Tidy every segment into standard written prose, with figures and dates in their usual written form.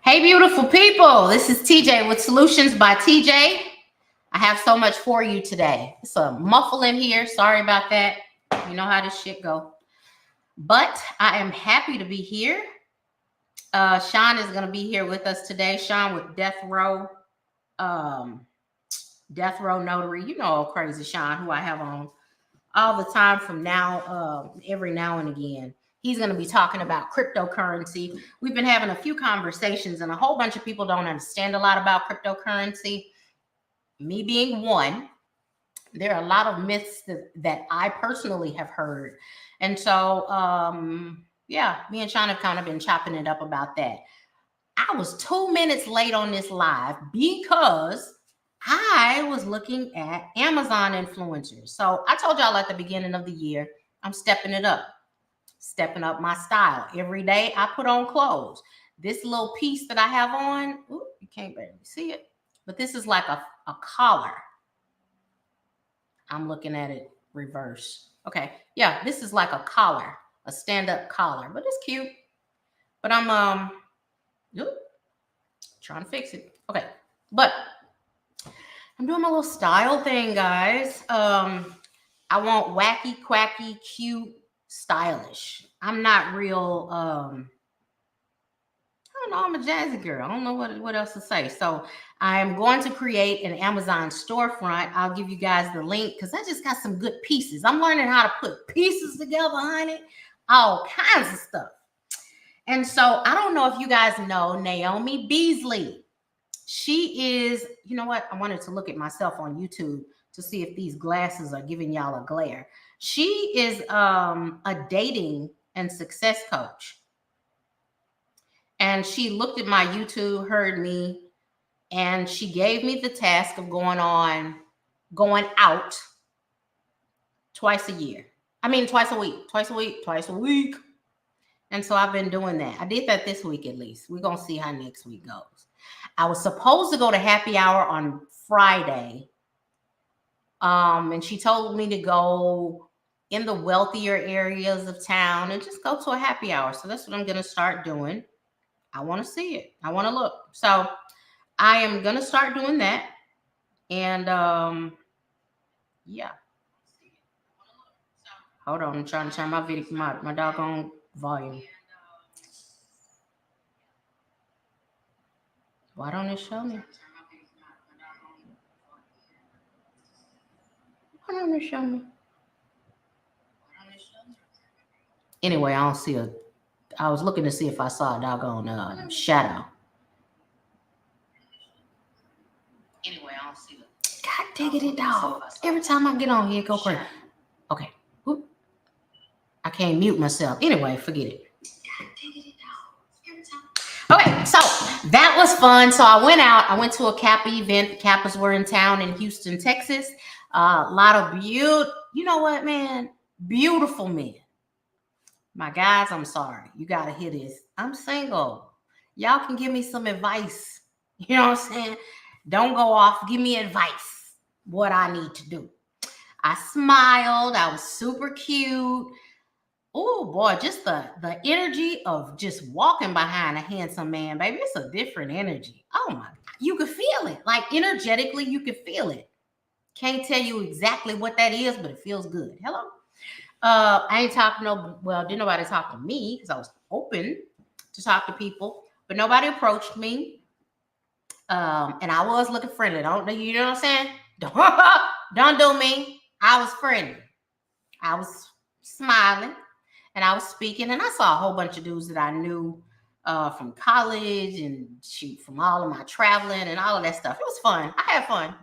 Hey, beautiful people. This is TJ with Solutions by TJ. I have so much for you today. It's a muffle in here. Sorry about that. You know how this shit go. But I am happy to be here. Sean is going to be here with us today. Sean with um, Death Row Notary. You know, crazy Sean, who I have on all the time from every now and again. He's going to be talking about cryptocurrency. We've been having a few conversations, and a whole bunch of people don't understand a lot about cryptocurrency. Me being one, there are a lot of myths that I personally have heard. And so, yeah, me and Sean have kind of been chopping it up about that. I was 2 minutes late on this live because I was looking at Amazon influencers. So I told y'all at the beginning of the year, I'm stepping up my style. Every day I put on clothes. This little piece that I have on, ooh, you can't barely see it, but this is like a collar. I'm looking at it reverse. Okay, yeah, this is like a collar, a stand-up collar, but it's cute. But I'm trying to fix it. Okay, but I'm doing my little style thing, guys. I want wacky, quacky, cute, stylish. I'm not real. I don't know. I'm a jazzy girl. I don't know what else to say. So I'm going to create an Amazon storefront. I'll give you guys the link because I just got some good pieces. I'm learning how to put pieces together, honey. All kinds of stuff. And so I don't know if you guys know Naomi Beasley. She is, you know what? I wanted to look at myself on YouTube to see if these glasses are giving y'all a glare. She is a dating and success coach. And she looked at my YouTube, heard me, and she gave me the task of going out twice a year. I mean, twice a week. And so I've been doing that. I did that this week at least. We're going to see how next week goes. I was supposed to go to happy hour on Friday. And she told me to go in the wealthier areas of town and just go to a happy hour. So that's what I'm going to start doing. I want to see it. I want to look. So I am going to start doing that. And yeah. Hold on. I'm trying to turn my video, my doggone volume. Why don't it show me? Why don't it show me? Anyway, I don't see I was looking to see if I saw a doggone shadow. Anyway, I don't see it. God diggity dog. Every time I get on here, go crazy. Okay. Oop. I can't mute myself. Anyway, forget it. Okay, so that was fun. So I went out. I went to a Kappa event. The Kappas were in town in Houston, Texas. A lot of you know what, man? Beautiful men. My guys, I'm sorry. You got to hear this. I'm single. Y'all can give me some advice. You know what I'm saying? Don't go off. Give me advice. What I need to do. I smiled. I was super cute. Oh boy, just the energy of just walking behind a handsome man, baby. It's a different energy. Oh my God. You could feel it. Like energetically, you could feel it. Can't tell you exactly what that is, but it feels good. Hello. I ain't talking didn't nobody talk to me because I was open to talk to people, but nobody approached me. And I was looking friendly. You know what I'm saying? Don't do me. I was friendly. I was smiling and I was speaking, and I saw a whole bunch of dudes that I knew from college and from all of my traveling and all of that stuff. It was fun. I had fun.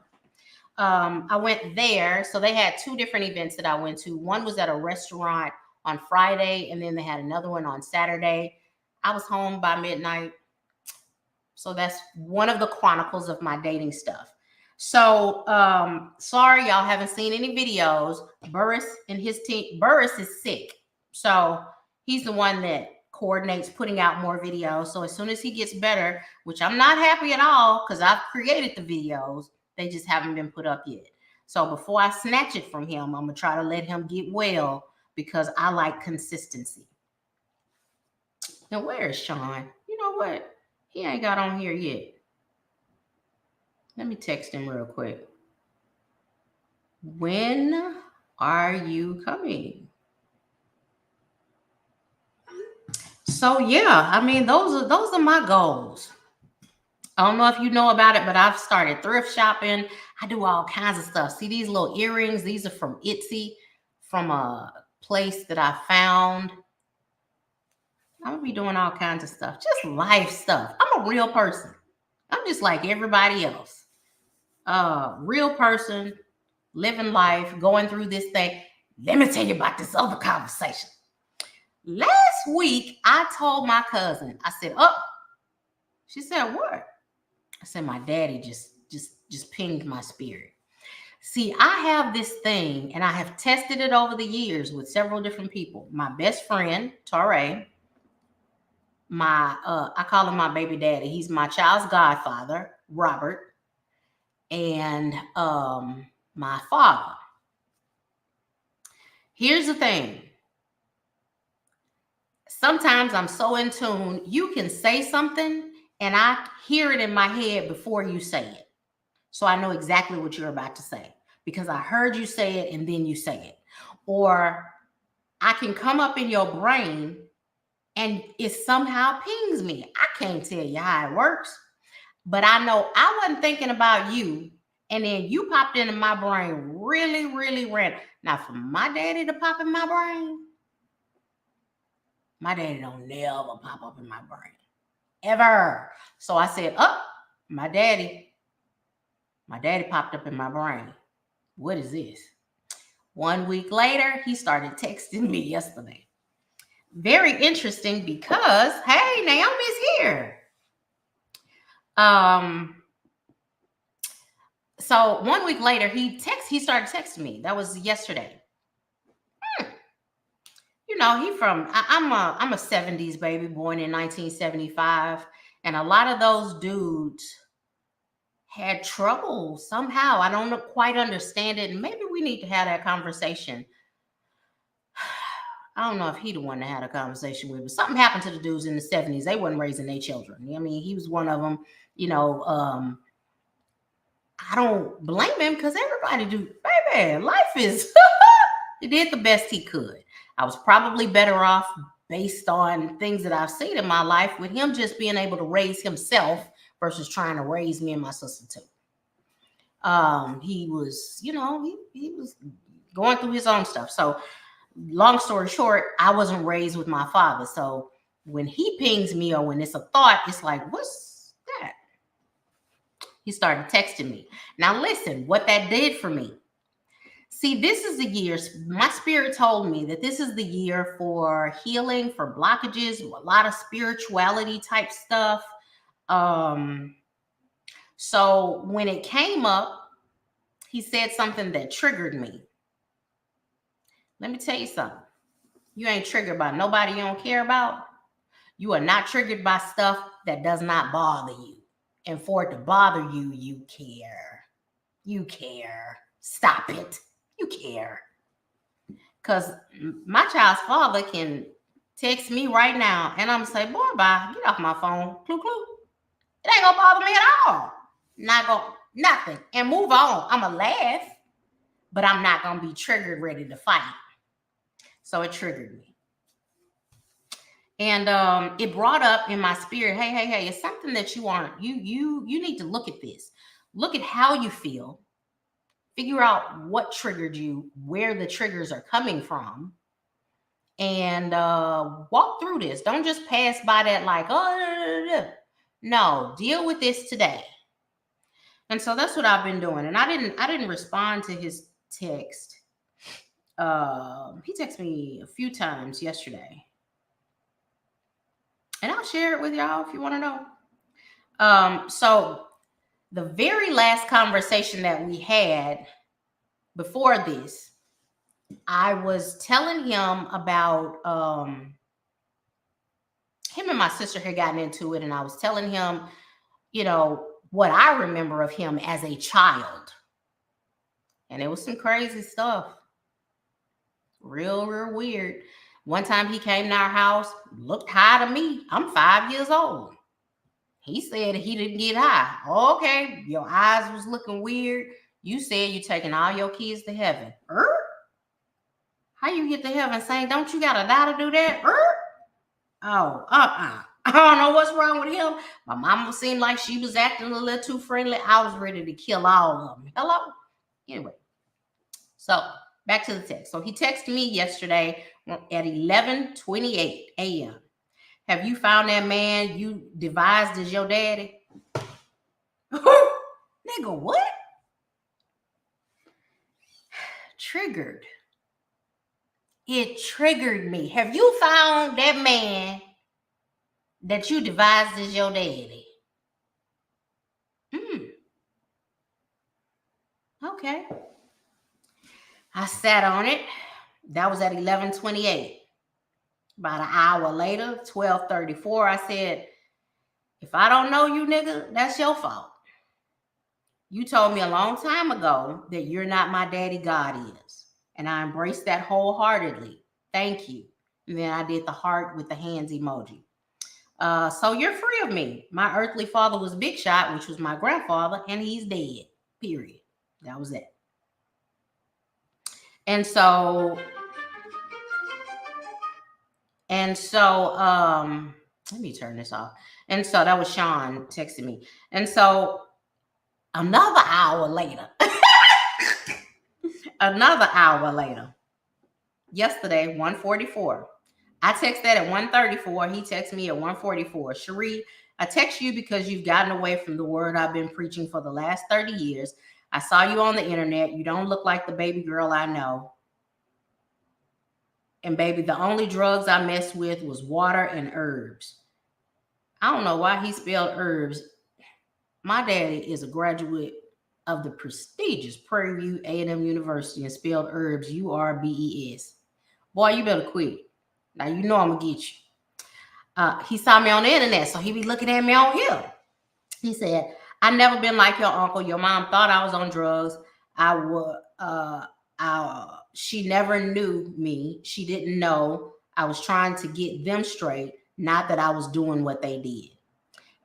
I went there. So they had two different events that I went to. One was at a restaurant on Friday, and then they had another one on Saturday. I was home by midnight. So that's one of the chronicles of my dating stuff. So sorry, y'all haven't seen any videos. Burris and his team. Burris is sick. So he's the one that coordinates putting out more videos. So as soon as he gets better, which I'm not happy at all because I've created the videos, they just haven't been put up yet. So before I snatch it from him, I'm going to try to let him get well because I like consistency. Now, where is Sean? You know what? He ain't got on here yet. Let me text him real quick. When are you coming? So yeah, I mean, those are my goals. I don't know if you know about it, but I've started thrift shopping. I do all kinds of stuff. See these little earrings? These are from Etsy, from a place that I found. I'm gonna be doing all kinds of stuff, just life stuff. I'm a real person. I'm just like everybody else. Real person, living life, going through this thing. Let me tell you about this other conversation. Last week, I told my cousin, I said, "Oh," she said, "What?" I said, "My daddy just pinged my spirit." See, I have this thing, and I have tested it over the years with several different people. My best friend, Torre, I call him my baby daddy. He's my child's godfather, Robert, and my father. Here's the thing. Sometimes I'm so in tune, you can say something and I hear it in my head before you say it. So I know exactly what you're about to say because I heard you say it and then you say it. Or I can come up in your brain and it somehow pings me. I can't tell you how it works, but I know I wasn't thinking about you. And then you popped into my brain really, really random. Now, for my daddy to pop in my brain, my daddy don't never pop up in my brain. Ever. So I said, "Oh, my daddy popped up in my brain. What is this?" 1 week later, he started texting me yesterday. Very interesting because, hey, Naomi's here. So 1 week later, he started texting me. That was yesterday. You know, I'm a 70s baby, born in 1975. And a lot of those dudes had trouble somehow. I don't quite understand it. And maybe we need to have that conversation. I don't know if he the one that had a conversation with, but something happened to the dudes in the 70s. They wasn't raising their children. I mean, he was one of them, you know. I don't blame him because everybody do. Baby, life is, he did the best he could. I was probably better off based on things that I've seen in my life with him just being able to raise himself versus trying to raise me and my sister too. He was, you know, he was going through his own stuff. So long story short, I wasn't raised with my father. So when he pings me or when it's a thought, it's like, what's that? He started texting me. Now listen, what that did for me. See, this is the year, my spirit told me that this is the year for healing, for blockages, a lot of spirituality type stuff. So when it came up, he said something that triggered me. Let me tell you something. You ain't triggered by nobody you don't care about. You are not triggered by stuff that does not bother you. And for it to bother you, you care. You care. Stop it. You care. Because my child's father can text me right now and I'm going to say, "Boy, bye. Get off my phone. Clue, clue." It ain't going to bother me at all. Not going to, nothing. And move on. I'm going to laugh, but I'm not going to be triggered, ready to fight. So it triggered me. And it brought up in my spirit, hey, it's something that you aren't, you need to look at this. Look at how you feel. Figure out what triggered you, where the triggers are coming from, and walk through this. Don't just pass by that like, oh, no, deal with this today. And so that's what I've been doing. And I didn't respond to his text. He texted me a few times yesterday. And I'll share it with y'all if you want to know. So the very last conversation that we had before this, I was telling him about him and my sister had gotten into it, and I was telling him, you know, what I remember of him as a child. And it was some crazy stuff. Real weird. One time he came to our house, looked high to me. I'm 5 years old. He said he didn't get high. Okay, your eyes was looking weird. You said you taking all your kids to heaven. How you get to heaven, saying, don't you got to die to do that? Oh, I don't know what's wrong with him. My mama seemed like she was acting a little too friendly. I was ready to kill all of them. Hello? Anyway, so back to the text. So he texted me yesterday at 11:28 a.m. Have you found that man you devised as your daddy? Nigga, what? Triggered. It triggered me. Have you found that man that you devised as your daddy? Okay. I sat on it. That was at 11:28. About an hour later, 12:34, I said, if I don't know you, nigga, that's your fault. You told me a long time ago that you're not my daddy, God is. And I embraced that wholeheartedly. Thank you. And then I did the heart with the hands emoji. So you're free of me. My earthly father was Big Shot, which was my grandfather, and he's dead. Period. That was it. And so, let me turn this off. And so that was Sean texting me. And so another hour later, yesterday, 1:44. I texted that at 1:34. He texted me at 1:44. Cherie, I text you because you've gotten away from the word I've been preaching for the last 30 years. I saw you on the internet. You don't look like the baby girl I know. And baby, the only drugs I messed with was water and herbs. I don't know why he spelled herbs. My daddy is a graduate of the prestigious Prairie View A&M University and spelled herbs URBES. Boy, you better quit. Now you know I'm gonna get you. He saw me on the internet, so he be looking at me on here. He said, I never been like your uncle. Your mom thought I was on drugs. She never knew me. She didn't know. I was trying to get them straight, not that I was doing what they did.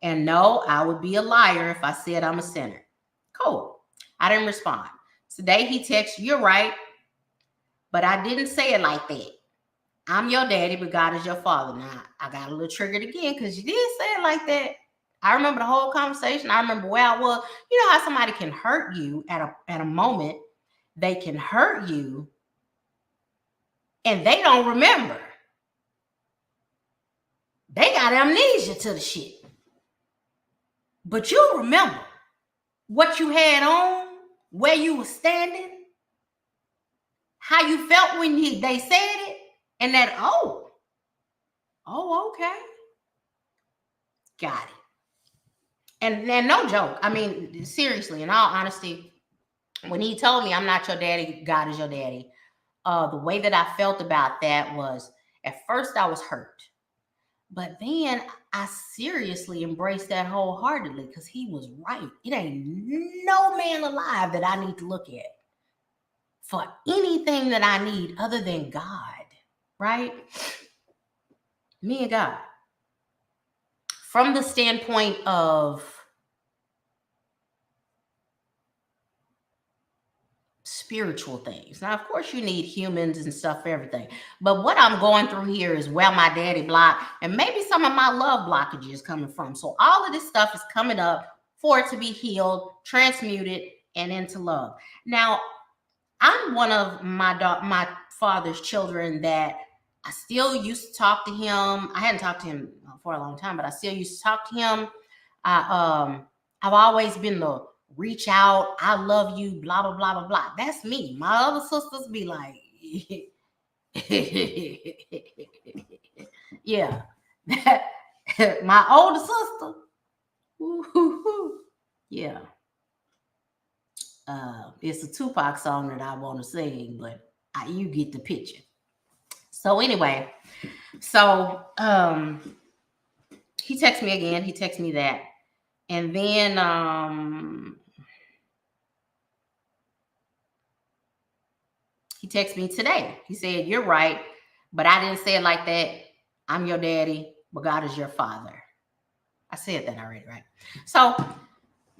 And no, I would be a liar if I said I'm a sinner. Cool. I didn't respond. Today he texted, you're right, but I didn't say it like that. I'm your daddy, but God is your father. Now, I got a little triggered again because you did say it like that. I remember the whole conversation. I remember where I was. You know how somebody can hurt you at a moment. They can hurt you and they don't remember. They got amnesia to the shit. But you remember what you had on, where you were standing, how you felt when they said it, and that, oh, okay. Got it. And no joke. I mean, seriously, in all honesty, when he told me I'm not your daddy, God is your daddy, the way that I felt about that was, at first I was hurt. But then I seriously embraced that wholeheartedly because he was right. It ain't no man alive that I need to look at for anything that I need other than God, right? Me and God. From the standpoint of spiritual things. Now, of course, you need humans and stuff for everything. But what I'm going through here is where my daddy block and maybe some of my love blockage is coming from. So all of this stuff is coming up for it to be healed, transmuted, and into love. Now, I'm one of my father's children that I still used to talk to him. I hadn't talked to him for a long time, but I still used to talk to him. I've always been the reach out, I love you, blah, blah, blah, blah, blah. That's me. My other sisters be like, yeah. My older sister, yeah. It's a Tupac song that I want to sing, but you get the picture. So anyway, he texted me again. He texted me that. And then he texted me today. He said, you're right, but I didn't say it like that. I'm your daddy, but God is your father. I said that already, right? So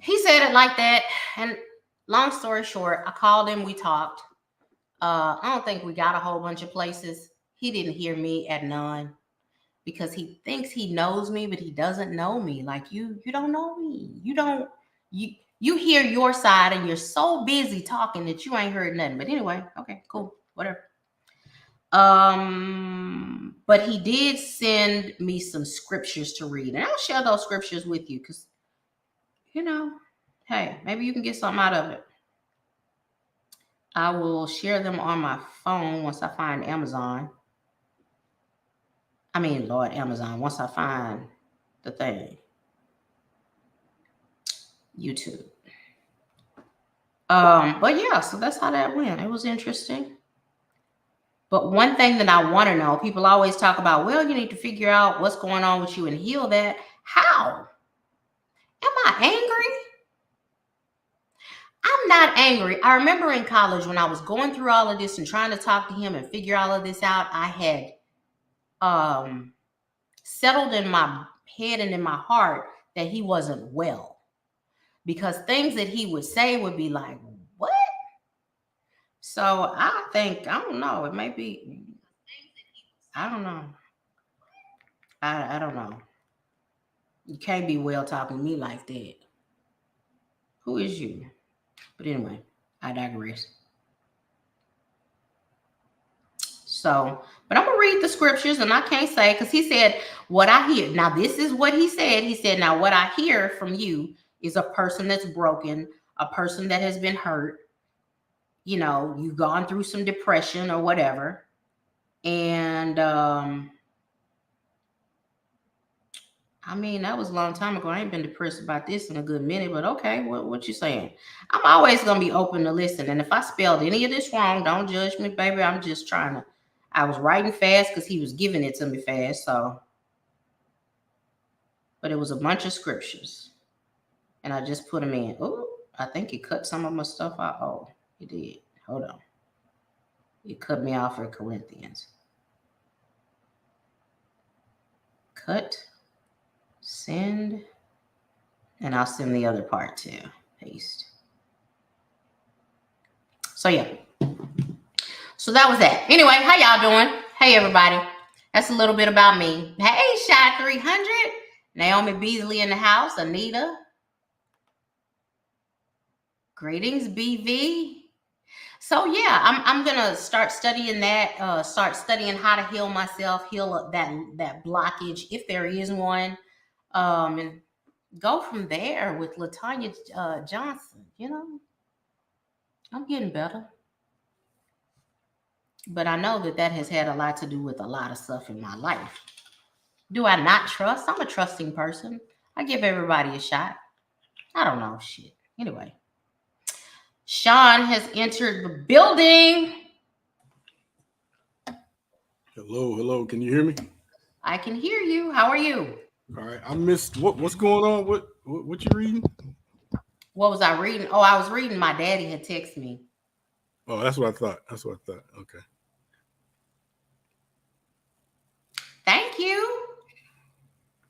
he said it like that. And long story short, I called him. We talked. I don't think we got a whole bunch of places. He didn't hear me at none because he thinks he knows me, but he doesn't know me. Like you don't know me. You hear your side and you're so busy talking that you ain't heard nothing. But anyway, okay, cool, whatever. But he did send me some scriptures to read, and I'll share those scriptures with you because, hey, maybe you can get something out of it. I will share them on my phone once I find Amazon. I mean, Lord, Amazon, once I find the thing. YouTube. But yeah, so that's how that went. It was interesting. But one thing that I want to know, people always talk about, well, you need to figure out what's going on with you and heal that. How? Am I angry? I'm not angry. I remember in college when I was going through all of this and trying to talk to him and figure all of this out, I had settled in my head and in my heart that he wasn't well. Because things that he would say would be like, what? So I think, I don't know, it may be, I don't know. I don't know. You can't be well talking to me like that. Who is you? But anyway, I digress. So, but I'm going to read the scriptures and I can't say, because he said, what I hear. Now, this is what he said. He said, now what I hear from you is a person that's broken, a person that has been hurt. You've gone through some depression or whatever. And, I mean, that was a long time ago. I ain't been depressed about this in a good minute, but okay, what you saying? I'm always going to be open to listen. And if I spelled any of this wrong, don't judge me, baby. I'm just I was writing fast because he was giving it to me fast. So, but it was a bunch of scriptures and I just put them in. Oh, I think he cut some of my stuff out. Oh, he did. Hold on. He cut me off in Corinthians. Cut. Send, and I'll send the other part too. Paste. So yeah. So that was that. Anyway, how y'all doing? Hey everybody. That's a little bit about me. Hey, Shy 300. Naomi Beasley in the house. Anita. Greetings, BV. So yeah, I'm gonna start studying that. Start studying how to heal myself, heal that blockage if there is one. And go from there with LaTanya Johnson. I'm getting better. But I know that has had a lot to do with a lot of stuff in my life. Do I not trust? I'm a trusting person. I give everybody a shot. I don't know shit. Anyway, Sean has entered the building. Hello. Can you hear me? I can hear you. How are you? All right. I missed what's going on. What you reading? What was I reading? Oh, I was reading. My daddy had texted me. Oh, that's what I thought. Okay. Thank you,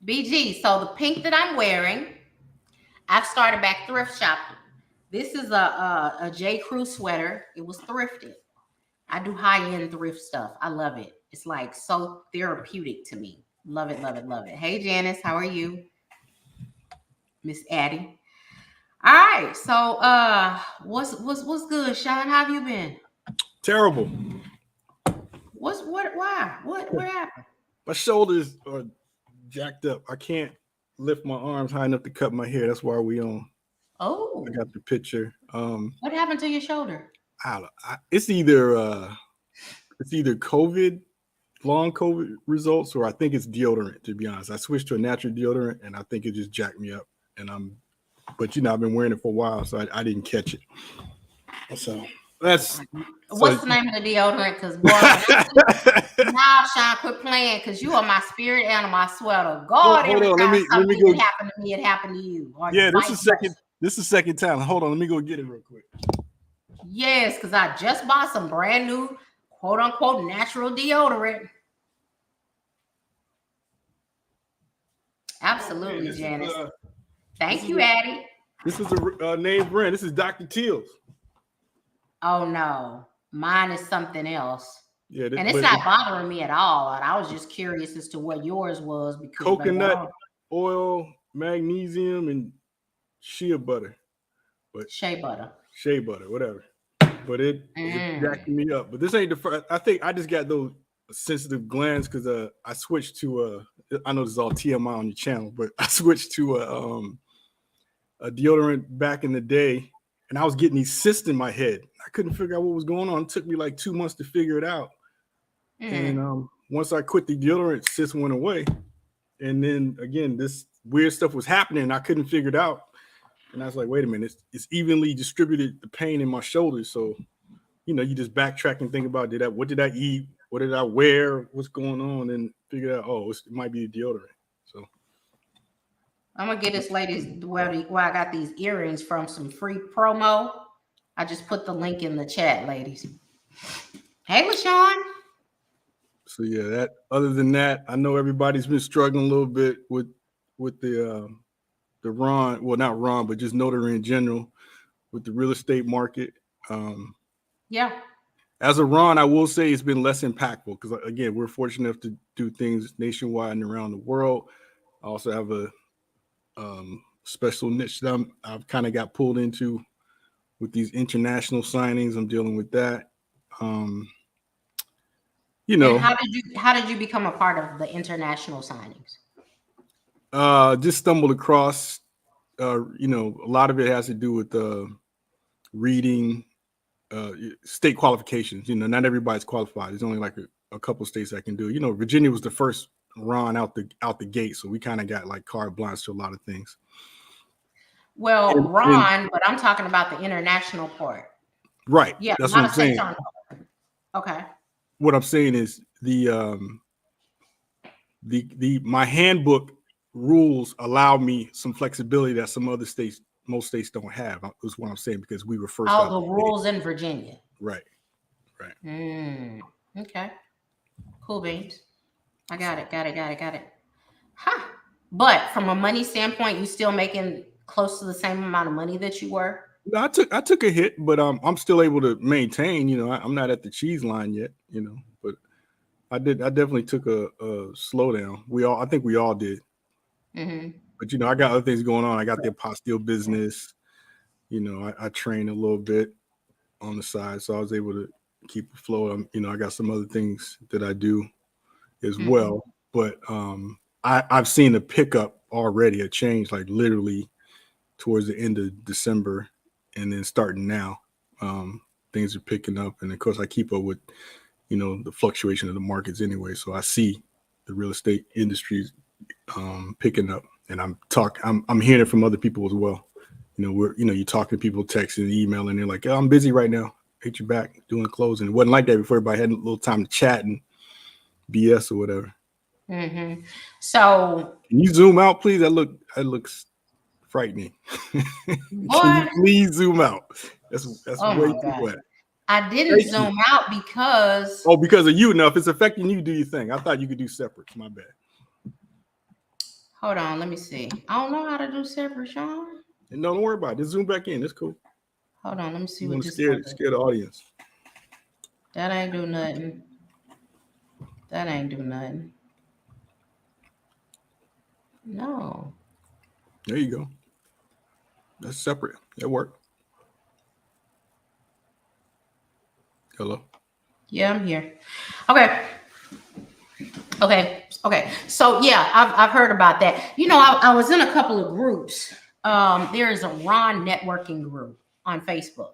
BG. So the pink that I'm wearing, I've started back thrift shopping. This is a J. Crew sweater. It was thrifted. I do high-end thrift stuff. I love it. It's like so therapeutic to me. Love it, love it, love it. Hey, Janice, how are you? Miss Addie. All right. So what's good, Sean? How have you been? Terrible. Why? What happened? My shoulders are jacked up. I can't lift my arms high enough to cut my hair. That's why we on. Oh. I got the picture. What happened to your shoulder? I don't know. It's either COVID, long COVID results, or I think it's deodorant, to be honest. I switched to a natural deodorant and I think it just jacked me up. But I've been wearing it for a while, so I didn't catch it. So that's what's the name of the deodorant? Because boy, now Sean, quit playing because you are my spirit animal. I swear to God, every time something would happen to me, it happened to you. Yeah, this is the second time. Hold on, let me go get it real quick. Yes, because I just bought some brand new quote unquote natural deodorant. Absolutely, This Janice. is, Thank you, Addie. this is a name brand. This is Dr. Teal's. Oh no, mine is something else. Yeah, And it's not bothering me at all. And I was just curious as to what yours was because coconut oil, magnesium, and shea butter. But shea butter, whatever. But it jacked me up. But this ain't the first. I think I just got those sensitive glands because I switched to I know this is all TMI on your channel, but I switched to a deodorant back in the day, and I was getting these cysts in my head. I couldn't figure out what was going on. It took me like 2 months to figure it out. And once I quit the deodorant, cysts went away. And then again, this weird stuff was happening, and I couldn't figure it out. And I was like, wait a minute, it's evenly distributed, the pain in my shoulders. So, you just backtrack and think about, what did I eat? What did I wear? What's going on? And figure out, it might be a deodorant. So I'm gonna get this lady where I got these earrings from, some free promo. I just put the link in the chat, ladies. Hey, LaShawn. So yeah, other than that, I know everybody's been struggling a little bit with the Ron, well, not Ron, but just Notary in general with the real estate market. Yeah. As a Ron, I will say it's been less impactful because, again, we're fortunate enough to do things nationwide and around the world. I also have a special niche that I've kind of got pulled into with these international signings. I'm dealing with that. And how did you become a part of the international signings? Just stumbled across, a lot of it has to do with reading state qualifications. Not everybody's qualified. There's only like a couple states that can do it. Virginia was the first Ron out the gate, so we kind of got like carte blanche to a lot of things. Well, Ron, but I'm talking about the international part. Right. Yeah, that's what I'm saying. Okay. What I'm saying is my handbook rules allow me some flexibility that most states don't have. Is what I'm saying, because we were first. Oh, the rules in Virginia. Right. Okay. Cool beans. I got it. Huh. But from a money standpoint, you still making close to the same amount of money that you were? No, I took a hit, but I'm still able to maintain. I'm not at the cheese line yet. But I definitely took a slowdown. I think we all did. But I got other things going on. I got the apostille business. I train a little bit on the side, so I was able to keep afloat. I got some other things that I do as well. But I've seen a pickup already, a change, like literally towards the end of December, and then starting now, things are picking up. And of course, I keep up with the fluctuation of the markets anyway. So I see the real estate industry picking up, and I'm hearing it from other people as well. You talking to people, texting, emailing, they're like, I'm busy right now. Hit you back doing closing. It wasn't like that before. Everybody had a little time to chat and BS or whatever. So can you zoom out, please? That looks frightening. Can you please zoom out? That's way too wet. I didn't zoom out because because of you. Now, if it's affecting you, do your thing. I thought you could do separate. My bad. Hold on, let me see. I don't know how to do separate, Sean. No, don't worry about it. Just zoom back in. It's cool. Hold on, let me see You what want this to scare the audience. That ain't do nothing. No. There you go. That's separate. That worked. Hello? Yeah, I'm here. Okay. So yeah, I've heard about that. I was in a couple of groups. There is a Ron networking group on Facebook.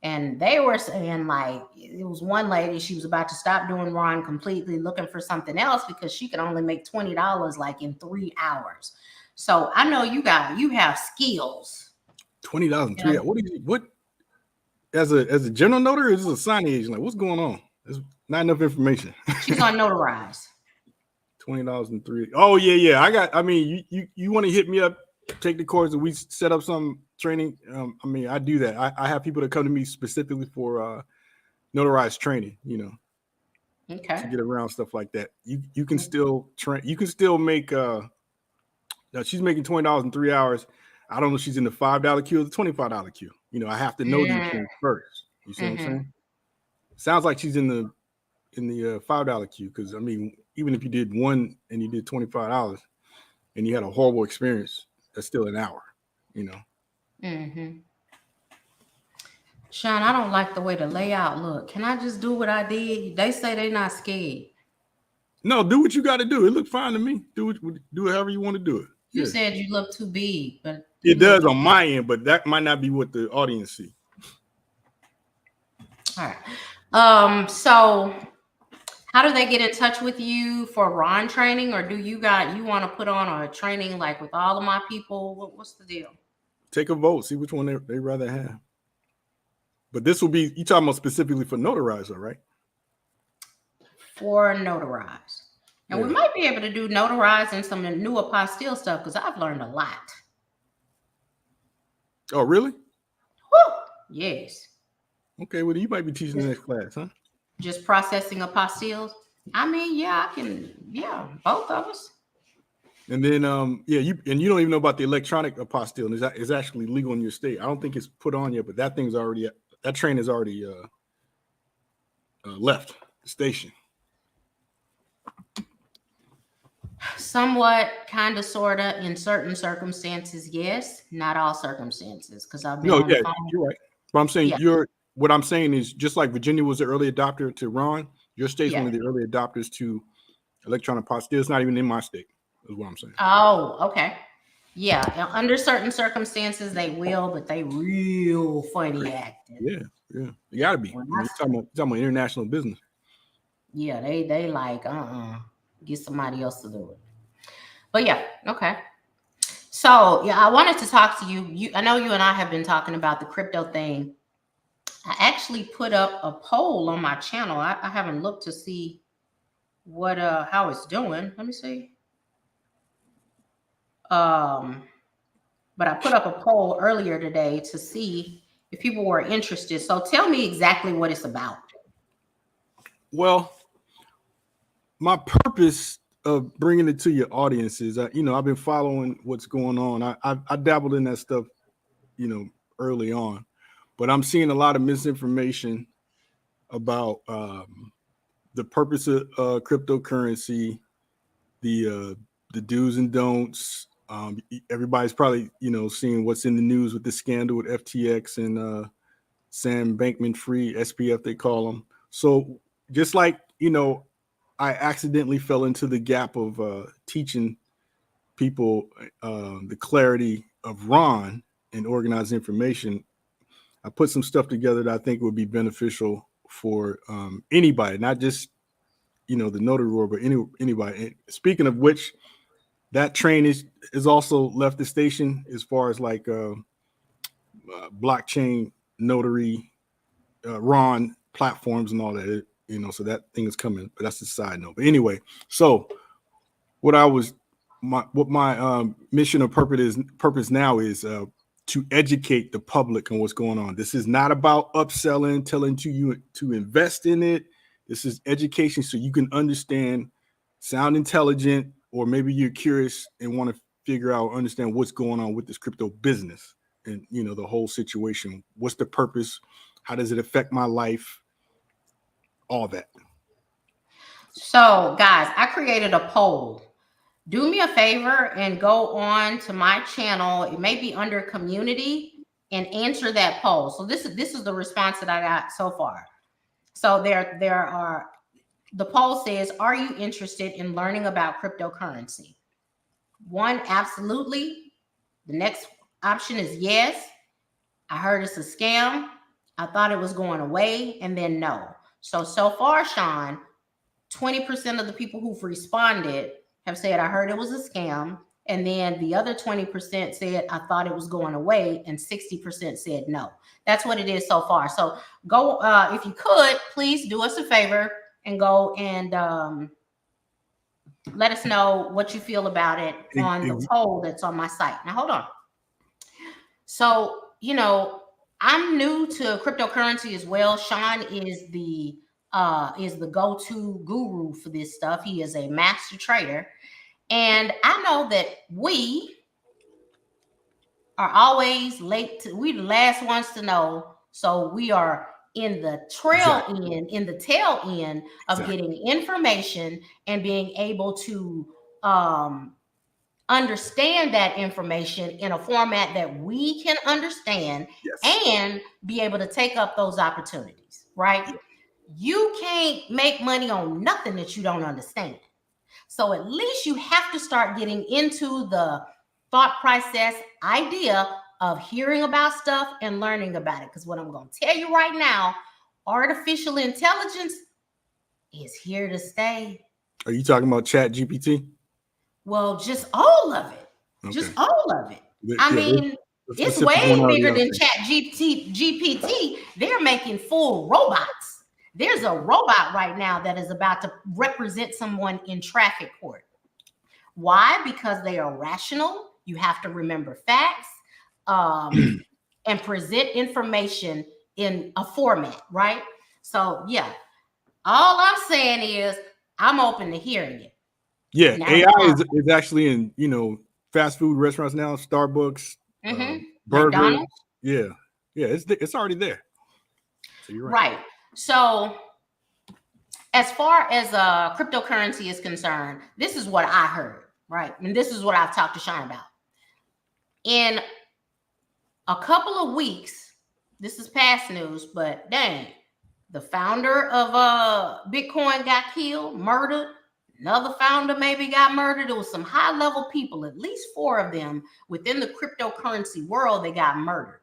And they were saying, like, it was one lady, she was about to stop doing Ron completely, looking for something else because she could only make $20 like in 3 hours. So I know you have skills. $20 in 3 hours. What as a general notary, or is this a signing agent? Like, what's going on? There's not enough information. She's on Notarize. $20 in 3. Oh yeah. You want to hit me up, take the course, and we set up some training. I do that. I have people that come to me specifically for notarized training, okay, to get around stuff like that. You can still train. You can still make Now she's making $20 in 3 hours. I don't know if she's in the $5 queue or the $25 queue. You know, I have to know these things first. You see what I'm saying? Sounds like she's in the $5 queue, because I mean, even if you did one and you did $25 and you had a horrible experience, that's still an hour, you know. Sean, I don't like the way the layout look. Can I just do what I did? They say they're not scared. No, do what you got to do. It looked fine to me. Do it however you want to do it. You said you look too big, but it does on my end, but that might not be what the audience see. All right. So how do they get in touch with you for Ron training, or do you want to put on a training like with all of my people? What's the deal? Take a vote, see which one they rather have. But this will be, you talking about specifically for notarizer, right? For notarize. And we might be able to do notarize and some new apostille stuff, because I've learned a lot. Oh, really? Woo! Yes. Okay, well, you might be teaching the next class, huh? Just processing apostilles. I mean, yeah, I can, both of us. And then, you don't even know about the electronic apostille. And it's actually legal in your state. I don't think it's put on yet, but that train is already left the station. Somewhat, kind of, sort of, in certain circumstances, yes. Not all circumstances, because I've been you're right. But I'm saying what I'm saying is, just like Virginia was the early adopter to Ron, your state's one of the early adopters to electronic apostille. It's not even in my state, is what I'm saying. Oh, okay. Yeah, under certain circumstances they will, but they real funny acting. Yeah, you gotta be. You're talking about international business. Yeah, they like get somebody else to do it. But yeah, okay. So I wanted to talk to you. I know you and I have been talking about the crypto thing. I actually put up a poll on my channel. I haven't looked to see what how it's doing. Let me see. But I put up a poll earlier today to see if people were interested. So tell me exactly what it's about. Well, my purpose of bringing it to your audience is, I've been following what's going on. I dabbled in that stuff, early on, but I'm seeing a lot of misinformation about the purpose of cryptocurrency, the do's and don'ts. Everybody's probably, seeing what's in the news with the scandal with FTX and Sam Bankman-Fried, SPF, they call them. So just like, I accidentally fell into the gap of teaching people the clarity of Ron and organized information. I put some stuff together that I think would be beneficial for anybody, not just, the notary world, but anybody. And speaking of which, that train is also left the station as far as like blockchain notary, Ron platforms and all that. So that thing is coming, but that's a side note. But anyway, so what my mission or purpose now is to educate the public on what's going on. This is not about upselling, telling you to invest in it. This is education so you can understand, sound intelligent, or maybe you're curious and want to figure out, understand what's going on with this crypto business and, the whole situation. What's the purpose? How does it affect my life? All that. So, guys, I created a poll. Do me a favor and go on to my channel. It may be under community, and answer that poll. So this is the response that I got so far. So the poll says, are you interested in learning about cryptocurrency? 1, absolutely. The next option is yes. I heard it's a scam. I thought it was going away. And then no. So far, Sean, 20% of the people who've responded have said, I heard it was a scam. And then the other 20% said, I thought it was going away. And 60% said no. That's what it is so far. So go, if you could, please do us a favor and go and let us know what you feel about it on the poll that's on my site. Now, hold on. So, I'm new to cryptocurrency as well. Sean is the go-to guru for this stuff. He is a master trader. And I know that we are always late. We're the last ones to know. So we are in the in the tail end of getting information and being able to understand that information in a format that we can understand and be able to take up those opportunities, right? Yes. You can't make money on nothing that you don't understand. So at least you have to start getting into the thought process idea of hearing about stuff and learning about it. Because what I'm going to tell you right now, artificial intelligence is here to stay. Are you talking about Chat GPT? Well, just all of it. Okay. Just all of it. I mean, it's way bigger than Chat GPT. They're making full robots. There's a robot right now that is about to represent someone in traffic court. Why? Because they are rational. You have to remember facts and present information in a format, right? So, yeah, all I'm saying is I'm open to hearing it. Yeah, now, AI is actually in, fast food restaurants now, Starbucks, burgers. McDonald's. Yeah, it's already there. So you're right. Right. So as far as cryptocurrency is concerned, this is what I heard, right? And this is what I've talked to Sean about. In a couple of weeks, this is past news, but dang, the founder of Bitcoin got killed, murdered. Another founder maybe got murdered. There was some high-level people, at least 4 of them within the cryptocurrency world, they got murdered.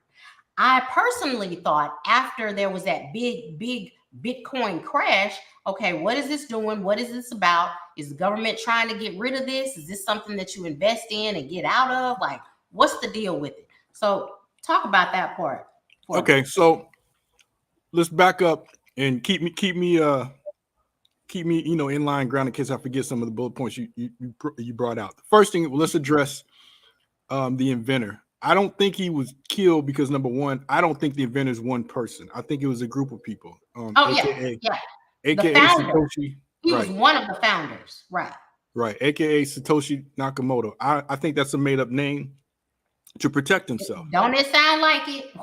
I personally thought after there was that big Bitcoin crash, okay, what is this doing? What is this about? Is the government trying to get rid of this? Is this something that you invest in and get out of? Like, what's the deal with it? So talk about that part. Okay, so let's back up and keep me in line, grounded, in case I forget some of the bullet points you brought out. The first thing, let's address the inventor. I don't think he was killed because, number one, I don't think the inventor is one person. I think it was a group of people. AKA Satoshi. He was one of the founders, right? Right, AKA Satoshi Nakamoto. I think that's a made-up name to protect himself. Don't it sound like it?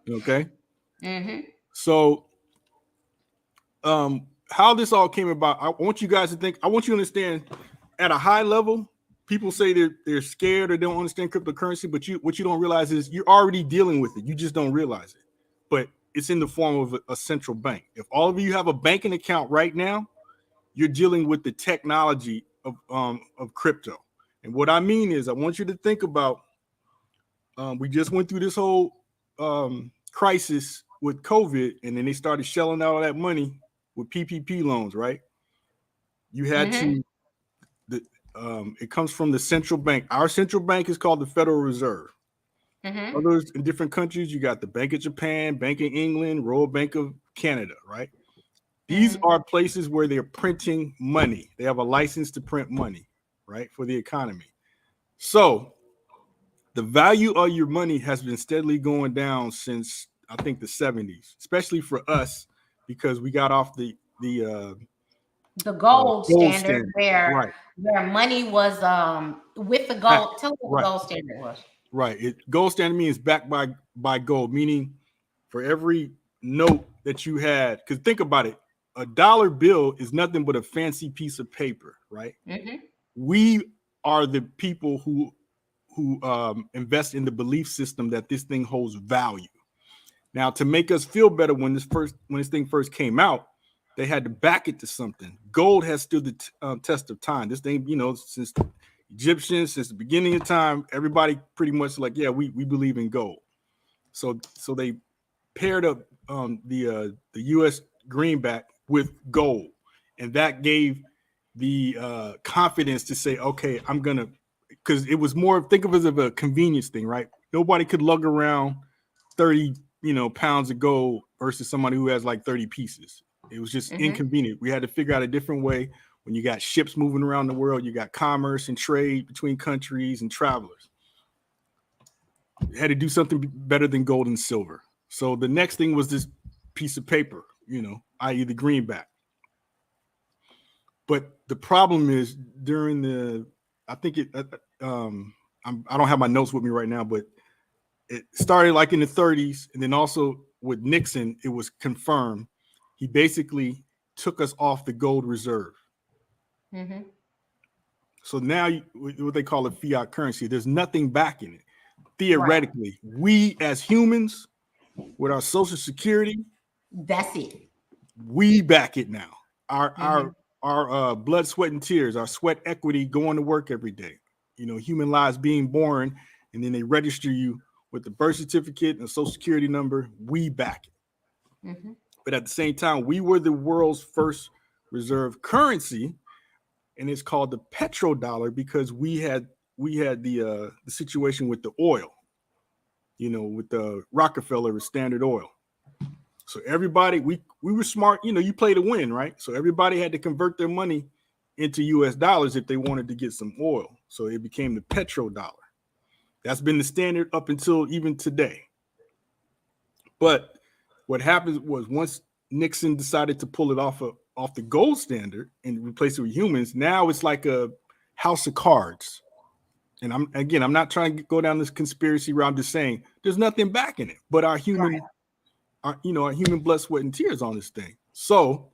Okay. Mm-hmm. So, how this all came about, I want you guys to think. I want you to understand at a high level. People say they're scared or don't understand cryptocurrency, but what you don't realize is you're already dealing with it. You just don't realize it. But it's in the form of a central bank. If all of you have a banking account right now, you're dealing with the technology of crypto. And what I mean is, I want you to think about. We just went through this whole crisis with COVID, and then they started shelling out all that money with PPP loans, right? You had to. It comes from the central bank. Our central bank is called the Federal Reserve. Others in different countries, you got the Bank of Japan, Bank of England, Royal Bank of Canada, right? These are places where they're printing money. They have a license to print money, right, for the economy. So the value of your money has been steadily going down since, I think, the 70s, especially for us, because we got off the gold standard where money was with the gold. Tell me what the gold standard was. Right. Gold standard means backed by gold, meaning for every note that you had, because think about it, a dollar bill is nothing but a fancy piece of paper, right? We are the people who invest in the belief system that this thing holds value. Now, to make us feel better, when this thing first came out, they had to back it to something. Gold has stood the test of time. This thing, since the Egyptians, since the beginning of time, everybody pretty much like, yeah, we believe in gold. So they paired up the U.S. greenback with gold, and that gave the confidence to say, okay, I'm gonna, because it was more, think of it as a convenience thing, right? Nobody could lug around 30 pounds of gold versus somebody who has like 30 pieces. It was just inconvenient. We had to figure out a different way. When you got ships moving around the world, you got commerce and trade between countries and travelers. You had to do something better than gold and silver. So the next thing was this piece of paper, i.e. the greenback. But the problem is during the I think it. I don't have my notes with me right now, but it started like in the 30s, and then also with Nixon, it was confirmed. He basically took us off the gold reserve. Mm-hmm. So now what they call a fiat currency, there's nothing backing it. Right. Theoretically, we as humans with our social security, That's it. we back it now. Mm-hmm. Our blood, sweat, and tears, our sweat equity going to work every day. Human lives being born, and then they register you with the birth certificate and the social security number. We back it. Mm-hmm. But at the same time, we were the world's first reserve currency, and it's called the petrodollar because we had the situation with the oil, with the Rockefeller with Standard Oil. So everybody, we were smart, you play to win, right? So everybody had to convert their money into US dollars if they wanted to get some oil. So it became the petrodollar. That's been the standard up until even today. But what happened was once Nixon decided to pull it off the gold standard and replace it with humans, now it's like a house of cards. And I'm not trying to go down this conspiracy route. I'm just saying there's nothing backing it, but our human, our human blood, sweat, and tears on this thing. So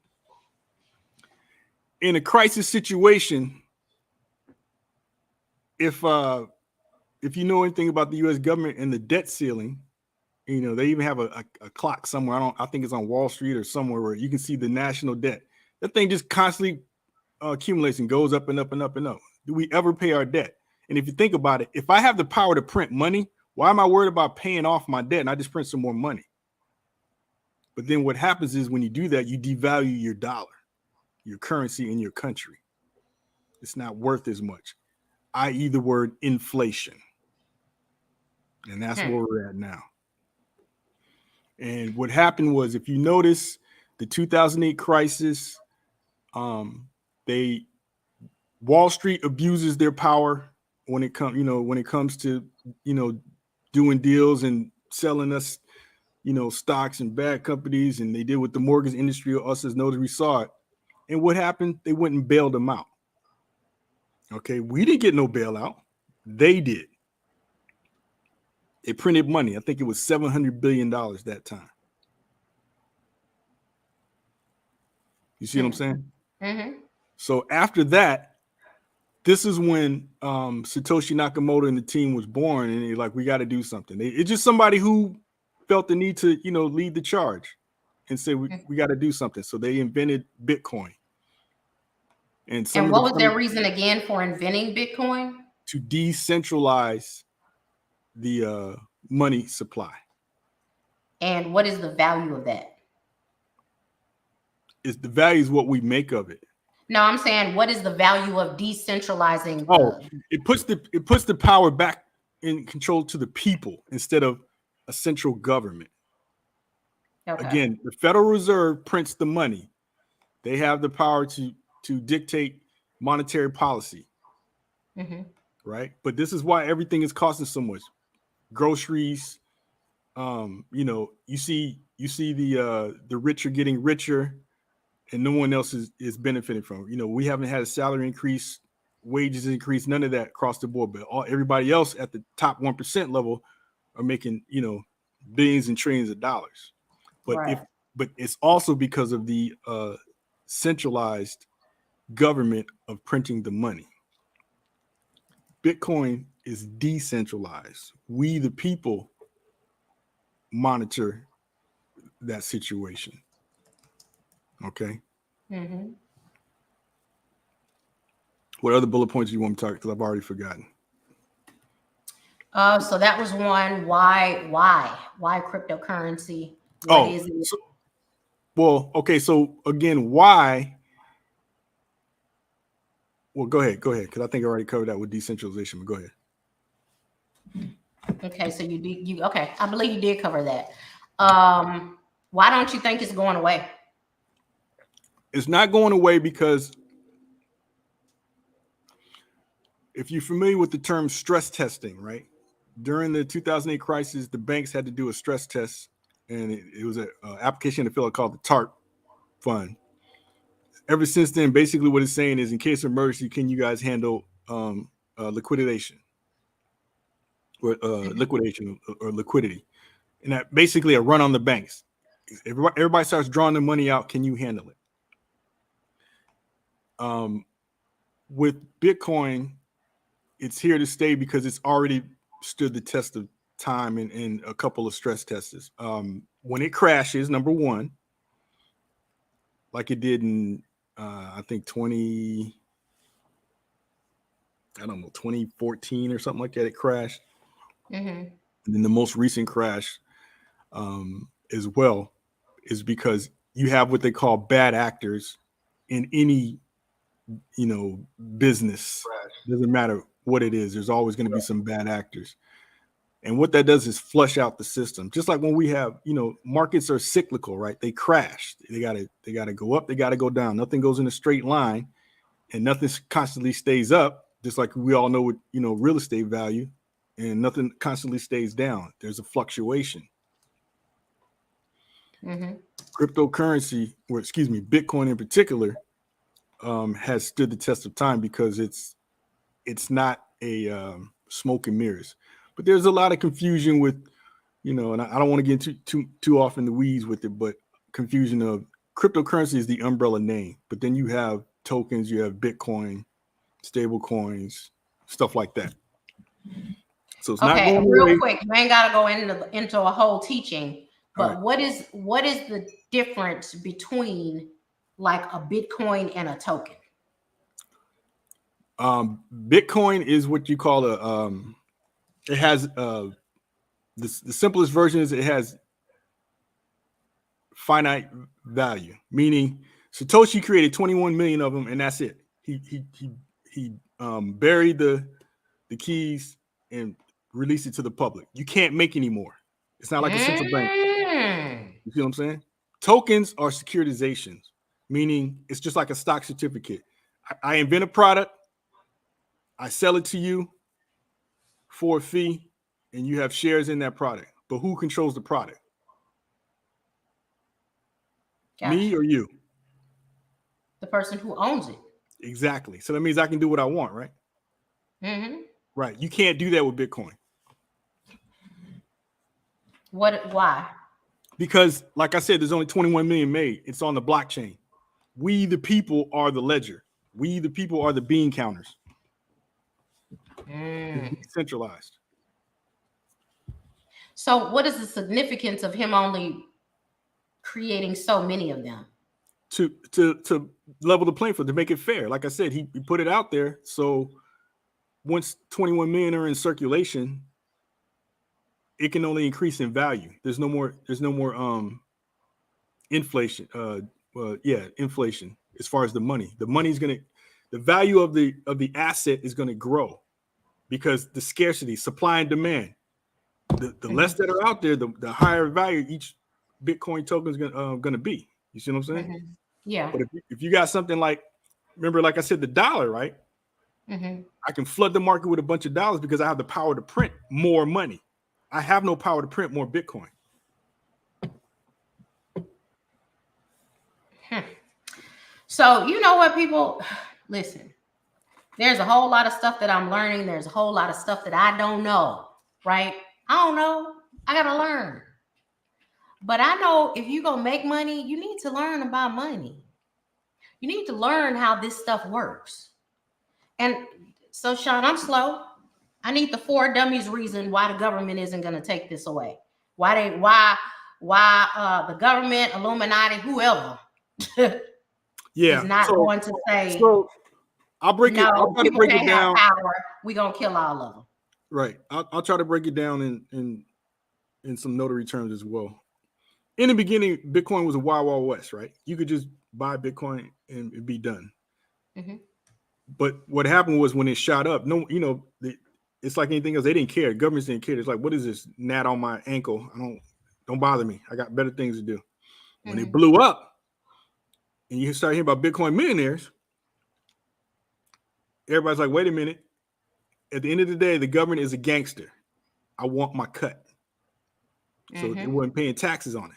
in a crisis situation, if you know anything about the U.S. government and the debt ceiling, they even have a clock somewhere. I think it's on Wall Street or somewhere where you can see the national debt. That thing just constantly accumulates and goes up and up and up and up. Do we ever pay our debt? And if you think about it, if I have the power to print money, why am I worried about paying off my debt and I just print some more money? But then what happens is when you do that, you devalue your dollar, your currency in your country. It's not worth as much, i.e. the word inflation. And that's where we're at now. And what happened was, if you notice the 2008 crisis, Wall Street abuses their power when it comes to, doing deals and selling us, stocks and bad companies. And they did with the mortgage industry, or us as Notary saw it. And what happened? They went and bailed them out. Okay. We didn't get no bailout. They did. They printed money. I think it was $700 billion that time. You see what I'm saying? Mm-hmm. So after that, this is when Satoshi Nakamoto and the team was born, and they're like, we got to do something. It's just somebody who felt the need to, lead the charge and say we got to do something. So they invented Bitcoin. And what was their reason again for inventing Bitcoin? To decentralize the money supply. And what is the value of that? The value is what we make of it. No, I'm saying, what is the value of decentralizing? It puts the power back in control to the people instead of a central government. Okay. Again, the Federal Reserve prints the money. They have the power to dictate monetary policy. Mm-hmm. Right? But this is why everything is costing so much. Groceries, you see the rich are getting richer and no one else is benefiting from it. We haven't had a salary increase, wages increase, none of that across the board. But everybody else at the top 1% level are making, billions and trillions of dollars. But but it's also because of the centralized government of printing the money. Bitcoin is decentralized. We, the people, monitor that situation. Okay. Mm-hmm. What other bullet points do you want me to talk? Because I've already forgotten. So that was one. Why cryptocurrency? What is it? Okay. So again, why? Well, go ahead. Because I think I already covered that with decentralization. But go ahead. Okay. So okay. I believe you did cover that. Why don't you think it's going away? It's not going away because if you're familiar with the term stress testing, right? During the 2008 crisis, the banks had to do a stress test, and it was an application to fill out called the TARP fund. Ever since then, basically what it's saying is, in case of emergency, can you guys handle liquidation or liquidation or liquidity, and that basically a run on the banks. Everybody starts drawing the money out. Can you handle it? With Bitcoin, it's here to stay because it's already stood the test of time in a couple of stress tests. When it crashes, number one, like it did in I think 2014 or something like that, it crashed. And then the most recent crash as well is because you have what they call bad actors in any business. Doesn't matter what it is, there's always going to be some bad actors. And what that does is flush out the system. Just like when we have, markets are cyclical, right? They crash. They gotta go up, they gotta go down. Nothing goes in a straight line, and nothing constantly stays up. Just like we all know with real estate value, and nothing constantly stays down. There's a fluctuation. Cryptocurrency, or excuse me, Bitcoin in particular, has stood the test of time because it's not a smoke and mirrors. But there's a lot of confusion with, and I don't want to get too off in the weeds with it, but confusion of cryptocurrency is the umbrella name. But then you have tokens, you have Bitcoin, stable coins, stuff like that. So it's not going real away. quick. You ain't got to go into a whole teaching. But right. What is the difference between like a Bitcoin and a token? Bitcoin is what you call it has the simplest version is it has finite value, meaning Satoshi created 21 million of them, and that's it. He buried the keys and released it to the public. You can't make any more. It's not like a central bank. You see what I'm saying? Tokens are securitizations, meaning it's just like a stock certificate. I invent a product, I sell it to you for a fee, and you have shares in that product. But who controls the product? Gotcha. Me or you? The person who owns it. Exactly. So that means I can do what I want, right? Right. You can't do that with Bitcoin. Why? Because, like I said, there's only 21 million made. It's on the blockchain. We, the people, are the ledger. We, the people, are the bean counters. It's decentralized. So what is the significance of him only creating so many of them? To level the playing field, to make it fair. Like I said, he put it out there. So once 21 million are in circulation, it can only increase in value. There's no more inflation. Inflation as far as the money. The value of the asset is gonna grow because the scarcity, supply and demand. The less that are out there, the higher value each Bitcoin token is gonna be. You see what I'm saying? Yeah. But if you got something like, remember, like I said, the dollar, right? I can flood the market with a bunch of dollars because I have the power to print more money. I have no power to print more Bitcoin. So you know what, people, listen, there's a whole lot of stuff that I'm learning. There's a whole lot of stuff that I don't know, right? I don't know. I got to learn. But I know if you're going to make money, you need to learn about money. You need to learn how this stuff works. And so, Sean, I'm slow. I need the 4 dummies reason why the government isn't going to take this away. Why the government, Illuminati, whoever is not going to say. So I'll break it. I'll try to break it down. We're going to kill all of them. Right. I'll try to break it down in some notary terms as well. In the beginning, Bitcoin was a wild, wild west, right? You could just buy Bitcoin and it'd be done. But what happened was when it shot up, it's like anything else. They didn't care. Governments didn't care. It's like, what is this gnat on my ankle? Don't bother me. I got better things to do. When it blew up and you start hearing about Bitcoin millionaires, everybody's like, wait a minute. At the end of the day, the government is a gangster. I want my cut. So they weren't paying taxes on it.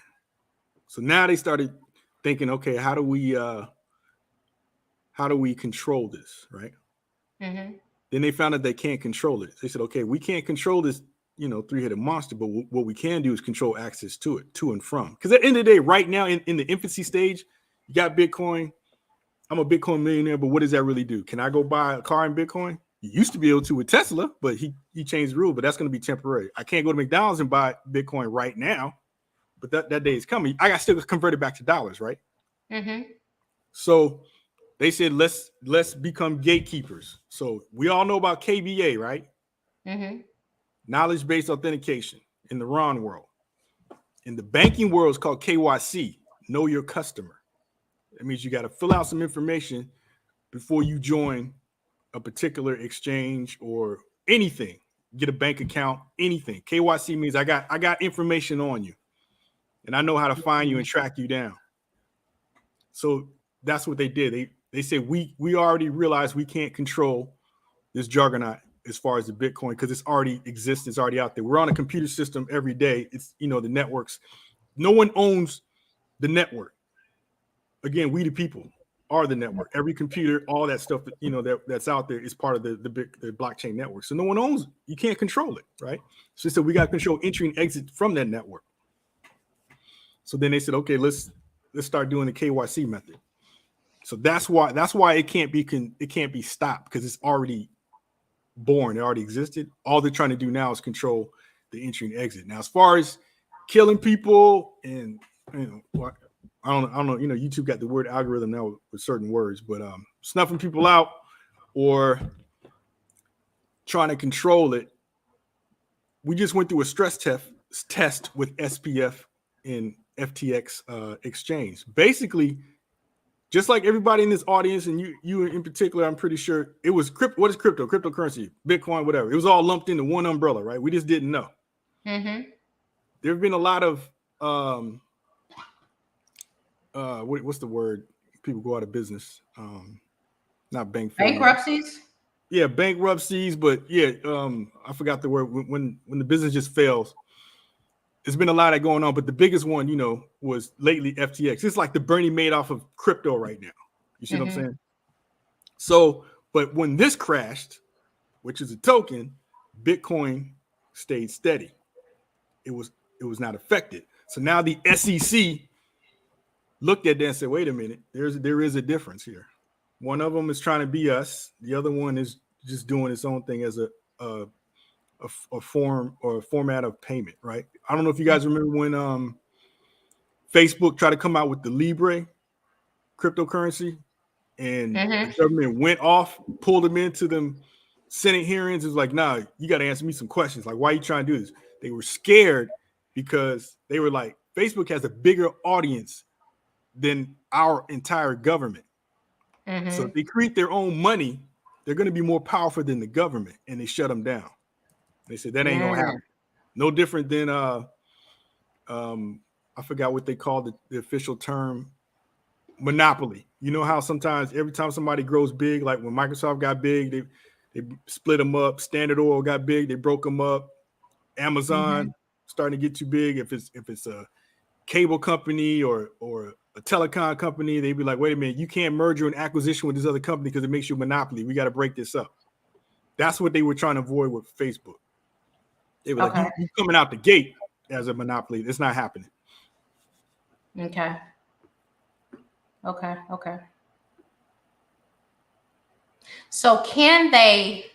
So now they started thinking, okay, how do we control this, right? Then they found out they can't control it. They said, okay, we can't control this, three-headed monster, but what we can do is control access to it, to and from. Because at the end of the day, right now in the infancy stage, you got Bitcoin. I'm a Bitcoin millionaire, but what does that really do? Can I go buy a car in Bitcoin? You used to be able to with Tesla, but he changed the rule, but that's going to be temporary. I can't go to McDonald's and buy Bitcoin right now, but that day is coming. I got still convert it back to dollars, right? Mm-hmm. So they said, let's become gatekeepers. So we all know about KBA, right? Mm-hmm. Knowledge-based authentication in the RON world. In the banking world, it's called KYC, know your customer. That means you got to fill out some information before you join a particular exchange or anything, get a bank account, anything. KYC means I got information on you and I know how to find you and track you down. So that's what they did. They said, we already realized we can't control this juggernaut as far as the Bitcoin, because it's already exists. It's already out there. We're on a computer system every day. It's, the networks. No one owns the network. Again, we the people are the network. Every computer, all that stuff that, that's out there is part of the blockchain network. So no one owns it. You can't control it, right? So they said we got to control entry and exit from that network. So then they said, okay, let's start doing the KYC method. So that's why it can't be stopped, because it's already born. It already existed. All they're trying to do now is control the entry and exit. Now, as far as killing people and I don't know. YouTube got the word algorithm now with certain words, but snuffing people out or trying to control it. We just went through a stress test with SPF and FTX exchange. Basically, just like everybody in this audience, and you in particular, I'm pretty sure it was crypto. What is crypto? Cryptocurrency, Bitcoin, whatever. It was all lumped into one umbrella, right? We just didn't know. Mm-hmm. There have been a lot of what's the word? People go out of business. Not Bankruptcies. Yeah, bankruptcies, but yeah, I forgot the word. When the business just fails. There's been a lot of going on, but the biggest one, was lately FTX. It's like the Bernie Madoff of crypto right now. You see what I'm saying? So, but when this crashed, which is a token, Bitcoin stayed steady. It was not affected. So now the SEC looked at that and said, wait a minute, there is a difference here. One of them is trying to be us. The other one is just doing its own thing as a form or a format of payment, right? I don't know if you guys remember when Facebook tried to come out with the Libre cryptocurrency, and the government went off, pulled them into them Senate hearings. It was like, nah, you got to answer me some questions. Like, why are you trying to do this? They were scared because they were like, Facebook has a bigger audience than our entire government. So if they create their own money, they're going to be more powerful than the government, and they shut them down. They said that ain't gonna happen. No different than I forgot what they called the official term, monopoly. You know how sometimes every time somebody grows big, like when Microsoft got big, they split them up. Standard Oil got big, they broke them up. Amazon starting to get too big. If it's a cable company or a telecom company, they'd be like, wait a minute, you can't merge an acquisition with this other company because it makes you a monopoly. We got to break this up. That's what they were trying to avoid with Facebook. They were like, you coming out the gate as a monopoly. It's not happening. Okay. So can they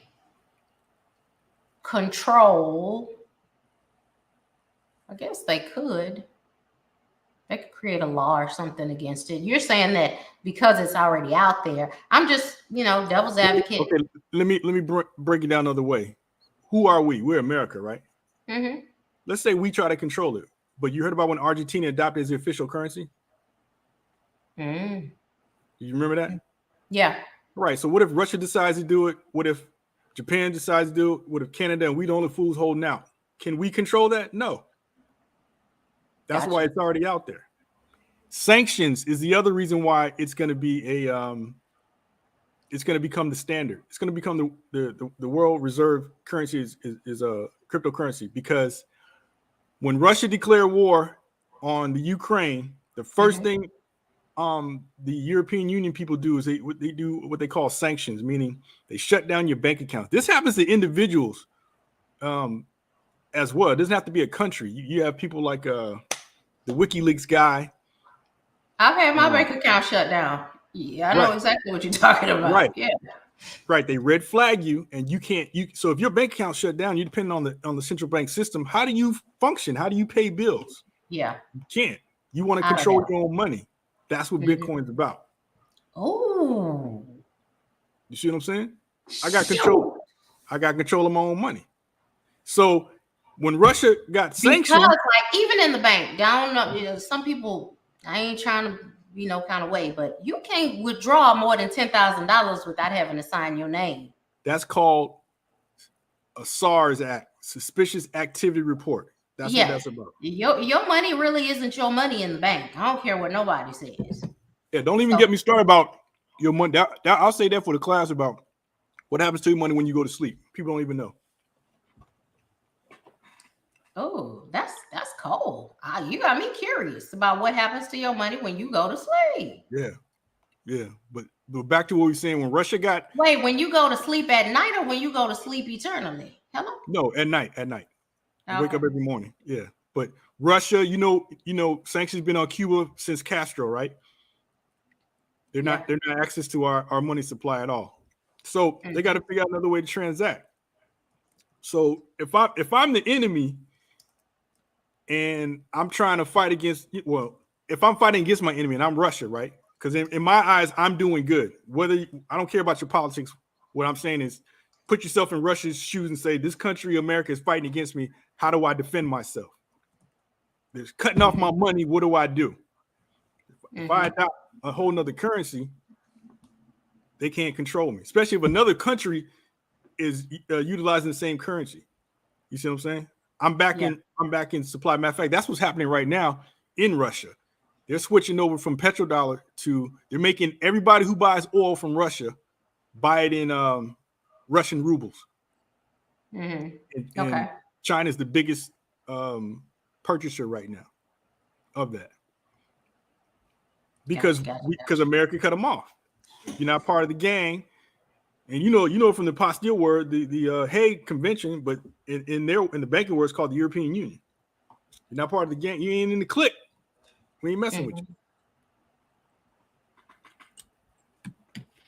control? I guess they could. They could create a law or something against it. You're saying that because it's already out there. I'm just, devil's advocate. Okay, let me break it down another way. Who are we? We're America, right? Let's say we try to control it, but you heard about when Argentina adopted as the official currency? You remember that? Yeah. Right. So what if Russia decides to do it? What if Japan decides to do it? What if Canada and we the only fools holding out? Can we control that? No. That's why it's already out there. Sanctions is the other reason why it's going to be it's going to become the standard. It's going to become the world reserve currency is a cryptocurrency, because when Russia declared war on the Ukraine, the first thing the European Union people do is they do what they call sanctions, meaning they shut down your bank accounts. This happens to individuals as well. It doesn't have to be a country. You have people like the WikiLeaks guy. I've had my bank account shut down. Yeah, I know exactly what you're talking about. Right. Yeah. Right. They red flag you, and you can't. So if your bank account shut down, you depend on the central bank system. How do you function? How do you pay bills? Yeah. You can't. You want to control your own money. That's what Bitcoin's about. Oh. You see what I'm saying? I got control. I got control of my own money. So when Russia got sanctioned, because like even in the bank, I don't know. Some people, I ain't trying to kind of way, but you can't withdraw more than $10,000 without having to sign your name. That's called a SARS Act, Suspicious Activity Report. That's what that's about. Your money really isn't your money in the bank. I don't care what nobody says. Yeah, don't even get me started about your money. I'll say that for the class about what happens to your money when you go to sleep. People don't even know. Oh, that's cold. You got me curious about what happens to your money when you go to sleep. Yeah. But back to what we were saying, when Russia got when you go to sleep at night or when you go to sleep eternally? Hello? No, at night. Okay. Wake up every morning. Yeah. But Russia, sanctions been on Cuba since Castro, right? They're not access to our money supply at all. So they got to figure out another way to transact. So if I'm the enemy and I'm trying to fight against, if I'm fighting against my enemy and I'm Russia, right? Because in my eyes, I'm doing good. I don't care about your politics. What I'm saying is put yourself in Russia's shoes and say, this country, America, is fighting against me. How do I defend myself? They're cutting off my money. What do I do? If I adopt a whole nother currency, they can't control me, especially if another country is utilizing the same currency. You see what I'm saying? I'm back in supply. Matter of fact, that's what's happening right now in Russia. They're switching over from petrodollar they're making everybody who buys oil from Russia buy it in Russian rubles. And China's the biggest purchaser right now of that because America cut them off. You're not part of the gang. And you know from the Pastille word, the Hague Convention, but in the banking world, it's called the European Union. You're not part of the gang. You ain't in the clique. We ain't messing with you.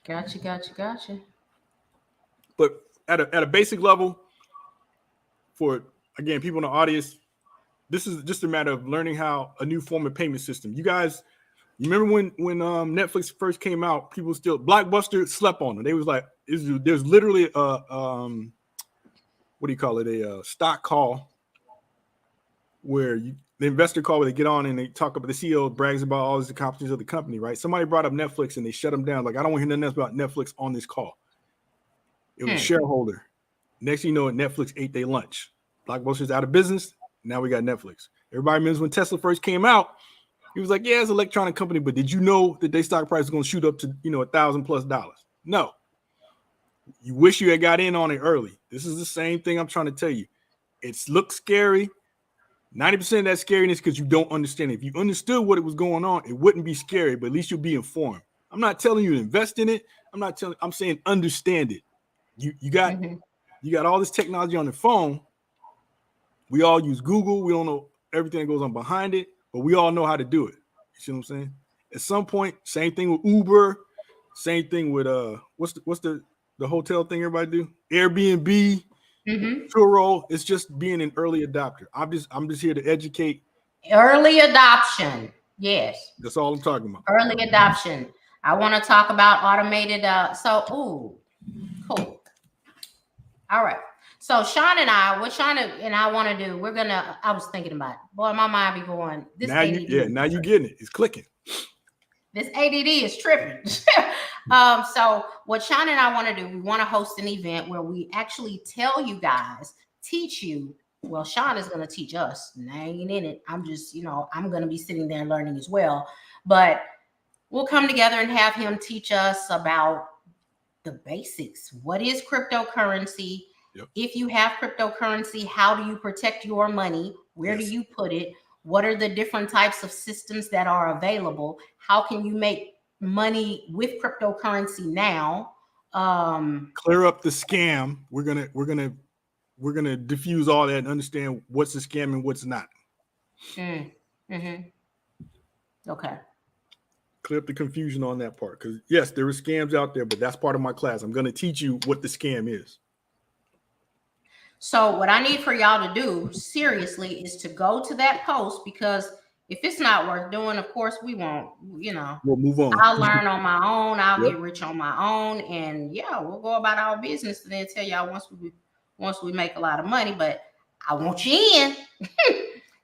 Gotcha. But at a basic level, for again people in the audience, this is just a matter of learning how a new form of payment system. You guys, you remember when Netflix first came out? People still Blockbuster slept on it. They was like, there's literally a stock call where the investor call where they get on and they talk about the CEO brags about all these accomplishments of the company, right? Somebody brought up Netflix and they shut them down. Like, I don't want to hear nothing else about Netflix on this call. It was a shareholder. Next thing you know, Netflix ate their lunch. Blockbuster's out of business. Now we got Netflix. Everybody remembers when Tesla first came out. He was like, yeah, it's an electronic company, but did you know that their stock price is going to shoot up to $1,000+? No. You wish you had got in on it early. This is the same thing I'm trying to tell you. It looks scary. 90% of that scariness because you don't understand it. If you understood what it was going on, it wouldn't be scary, but at least you'll be informed. I'm not telling you to invest in it. I'm saying understand it. You got all this technology on the phone. We all use Google. We don't know everything that goes on behind it, but we all know how to do it. You see what I'm saying? At some point, same thing with Uber, same thing with what's the hotel thing everybody do? Airbnb. Turo. It's just being an early adopter. I'm just here to educate. Early adoption. Yes. That's all I'm talking about. Early adoption. I want to talk about automated. Cool. All right. So Sean and I, what Sean and I want to do, I was thinking about it. Boy, my mind be going. Now you getting it. It's clicking. This ADD is tripping. So what Sean and I want to do, we want to host an event where we actually tell you guys, teach you. Well, Sean is going to teach us. And I ain't in it. I'm just, I'm going to be sitting there learning as well. But we'll come together and have him teach us about the basics. What is cryptocurrency? Yep. If you have cryptocurrency, how do you protect your money? Where do you put it? What are the different types of systems that are available? How can you make money with cryptocurrency now? Clear up the scam. We're gonna diffuse all that and understand what's a scam and what's not. Okay. Clear up the confusion on that part, because yes, there are scams out there, but that's part of my class. I'm going to teach you what the scam is. So what I need for y'all to do seriously is to go to that post, because if it's not worth doing, of course we won't, We'll move on. I'll learn on my own. I'll Yep. get rich on my own, and yeah, we'll go about our business and then tell y'all once we make a lot of money. But I want you in.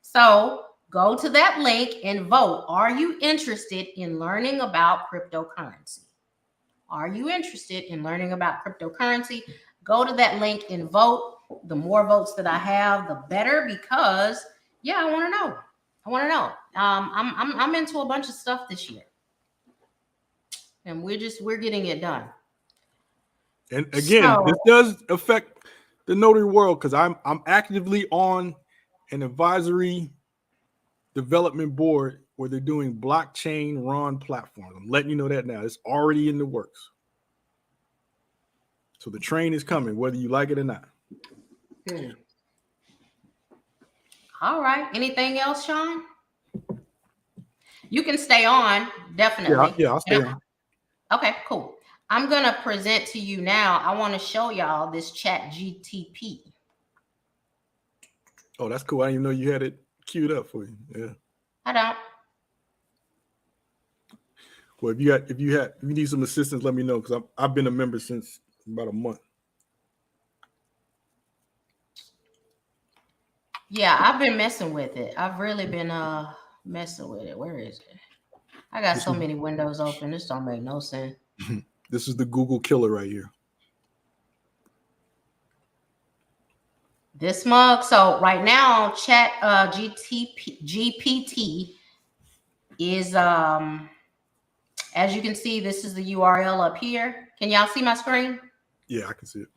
So go to that link and vote. Are you interested in learning about cryptocurrency? Are you interested in learning about cryptocurrency? Go to that link and vote. The more votes that I have, the better, because yeah, I want to know. I'm into a bunch of stuff this year, and we're getting it done. And again, this does affect the notary world, because I'm actively on an advisory development board where they're doing blockchain RON platforms. I'm letting you know that now. It's already in the works. So the train is coming, whether you like it or not. All right. Anything else, Sean? You can stay on, definitely. Yeah, I'll stay on. Okay, cool. I'm going to present to you now. I want to show y'all this chat GTP. Oh, that's cool. I didn't even know you had it queued up for you. Yeah. I don't. Well, if you need some assistance, let me know, because I've been a member since about a month. Yeah, I've been messing with it. I've really been messing with it. Where is it? I got so many windows open. This don't make no sense. This is the Google killer right here. This mug. So right now, chat GPT is as you can see, this is the URL up here. Can y'all see my screen? Yeah, I can see it.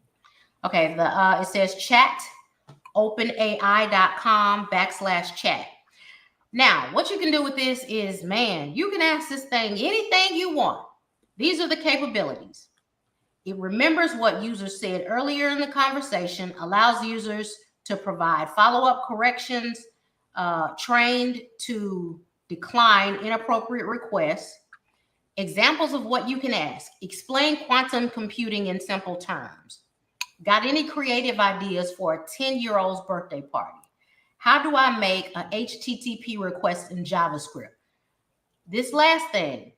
Okay, it says chat openai.com/chat. Now, what you can do with this is, man, you can ask this thing anything you want. These are the capabilities. It remembers what users said earlier in the conversation, allows users to provide follow-up corrections, trained to decline inappropriate requests. Examples of what you can ask: explain quantum computing in simple terms. Got any creative ideas for a 10-year-old's birthday party? How do I make an HTTP request in JavaScript? This last thing,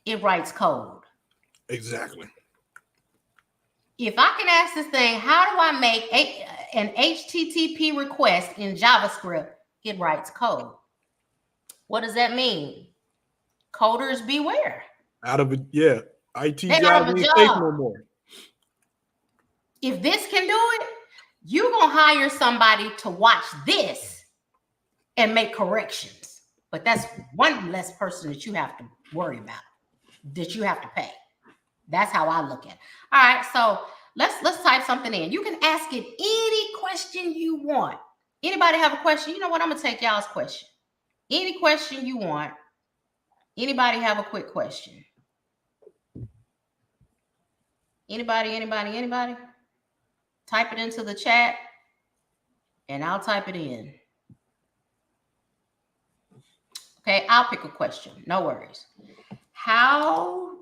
it writes code. Exactly. If I can ask this thing, how do I make an HTTP request in JavaScript? It writes code. What does that mean? Coders beware. Out of it, yeah. IT jobs ain't safe no more. If this can do it, you're going to hire somebody to watch this and make corrections. But that's one less person that you have to worry about, that you have to pay. That's how I look at it. All right, so let's type something in. You can ask it any question you want. Anybody have a question? You know what? I'm going to take y'all's question. Any question you want. Anybody have a quick question? Anybody? Type it into the chat, and I'll type it in. Okay, I'll pick a question. No worries. How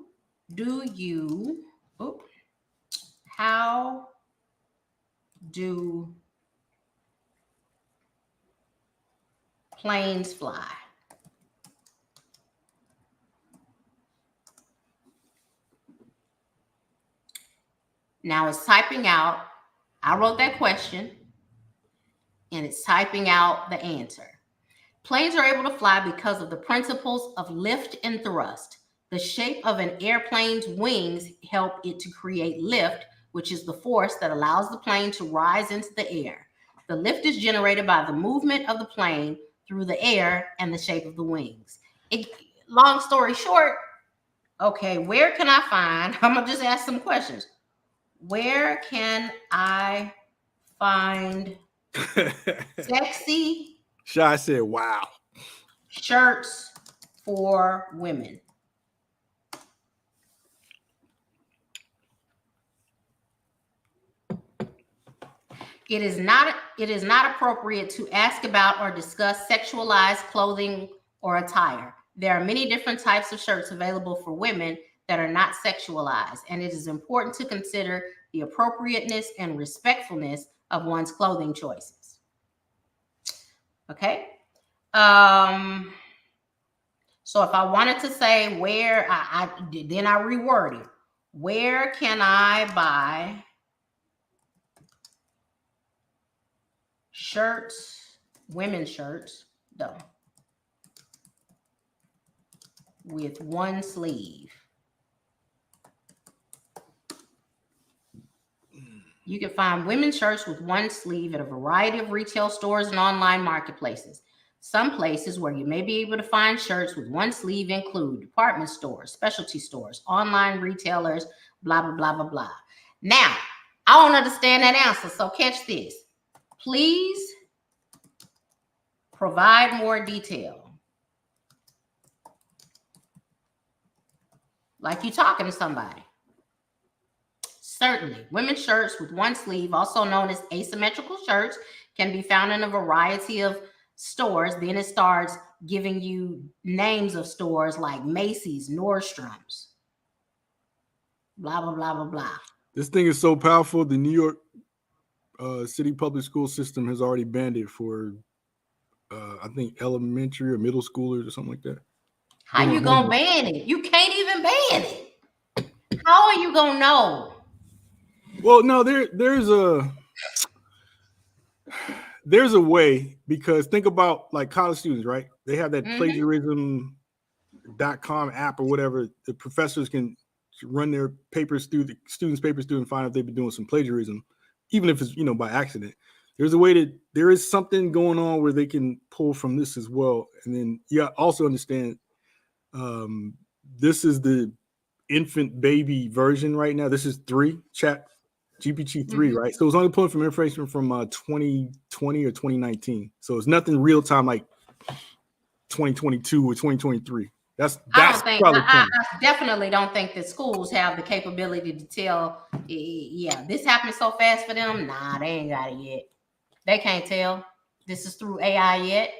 do planes fly? Now it's typing out. I wrote that question, and it's typing out the answer. Planes are able to fly because of the principles of lift and thrust. The shape of an airplane's wings help it to create lift, which is the force that allows the plane to rise into the air. The lift is generated by the movement of the plane through the air and the shape of the wings. Long story short, okay, where can I find? I'm going to just ask some questions. Where can I find sexy? Shy said, wow. Shirts for women. It is not appropriate to ask about or discuss sexualized clothing or attire. There are many different types of shirts available for women that are not sexualized, and it is important to consider the appropriateness and respectfulness of one's clothing choices. Okay. So if I wanted to say where, then I reword it. Where can I buy shirts, women's shirts, though, with one sleeve? You can find women's shirts with one sleeve at a variety of retail stores and online marketplaces. Some places where you may be able to find shirts with one sleeve include department stores, specialty stores, online retailers, blah, blah, blah, blah, blah. Now, I don't understand that answer, so catch this. Please provide more detail. Like you're talking to somebody. Certainly, women's shirts with one sleeve, also known as asymmetrical shirts, can be found in a variety of stores. Then it starts giving you names of stores like Macy's, Nordstrom's, blah, blah, blah, blah, blah. This thing is so powerful. The New York City public school system has already banned it for, I think, elementary or middle schoolers or something like that. How you gonna ban it? You can't even ban it. How are you gonna know? Well, no, there's a way, because think about like college students, right? They have that plagiarism.com app or whatever. The professors can run their papers through, the students' papers through, and find out if they've been doing some plagiarism, even if it's, by accident. There's a way that there is something going on where they can pull from this as well. And then you also understand this is the infant baby version right now. This is 3, chat GPT 3, right? So it's only pulling from information from 2020 or 2019. So it's nothing real time like 2022 or 2023. I definitely don't think that schools have the capability to tell, this happened so fast for them. Nah, they ain't got it yet. They can't tell. This is through AI yet.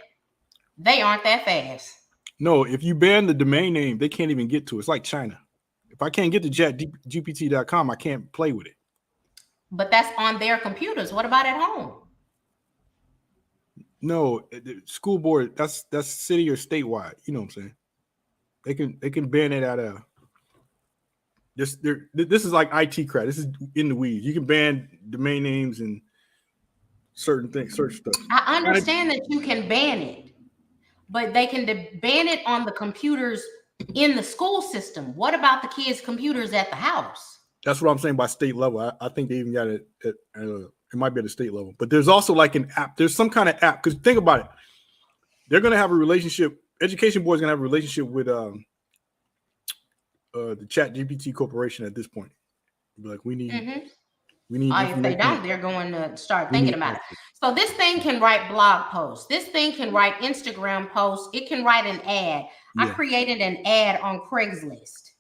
They aren't that fast. No, if you ban the domain name, they can't even get to it. It's like China. If I can't get to chatgpt.com, I can't play with it. But that's on their computers. What about at home? No, the school board, that's city or statewide. You know what I'm saying? They can ban it at a this is like IT crap. This is in the weeds. You can ban domain names and certain things, certain stuff. I understand that you can ban it, but they can ban it on the computers in the school system. What about the kids' computers at the house? That's what I'm saying by state level. I think they even got it at it might be at the state level. But there's also like an app. There's some kind of app. Because think about it. They're going to have a relationship. Education board is going to have a relationship with the Chat GPT Corporation at this point. Be like, we need. If they don't, they're going to start thinking about it. So this thing can write blog posts. This thing can write Instagram posts. It can write an ad. Yeah. I created an ad on Craigslist.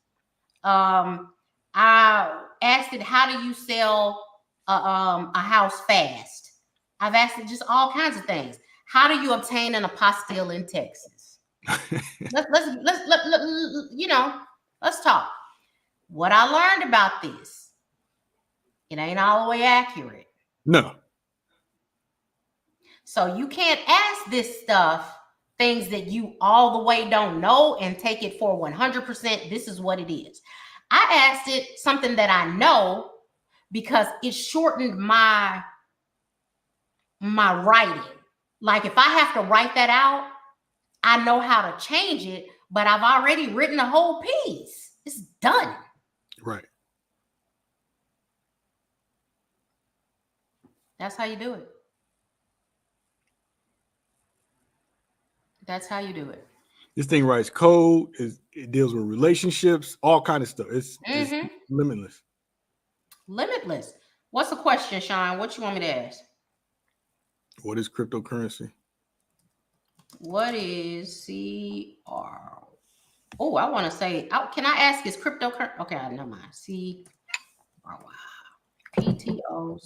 I asked it, how do you sell a house fast? I've asked it just all kinds of things. How do you obtain an apostille in Texas? Let's talk. What I learned about this, it ain't all the way accurate. No. So you can't ask this stuff things that you all the way don't know and take it for 100%. This is what it is. I asked it something that I know because it shortened my writing. Like if I have to write that out, I know how to change it, but I've already written a whole piece. It's done. Right. That's how you do it. That's how you do it. This thing writes code. It deals with relationships, all kind of stuff. It's limitless. Limitless. What's the question, Sean? What you want me to ask? What is cryptocurrency? What is CR? Oh, I want to say, can I ask, is cryptocurrency? Okay, never mind. PTOCUR.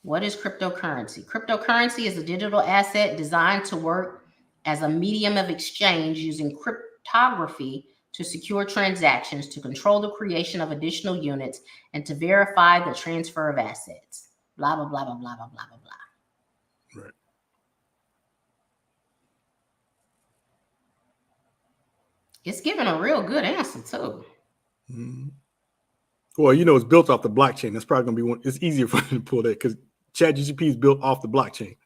What is cryptocurrency? Cryptocurrency is a digital asset designed to work as a medium of exchange using cryptography to secure transactions, to control the creation of additional units, and to verify the transfer of assets. Blah, blah, blah, blah, blah, blah, blah, blah. Right. It's giving a real good answer, too. Mm-hmm. Well, you know, it's built off the blockchain. That's probably going to be one. It's easier for you to pull that because ChatGPT is built off the blockchain.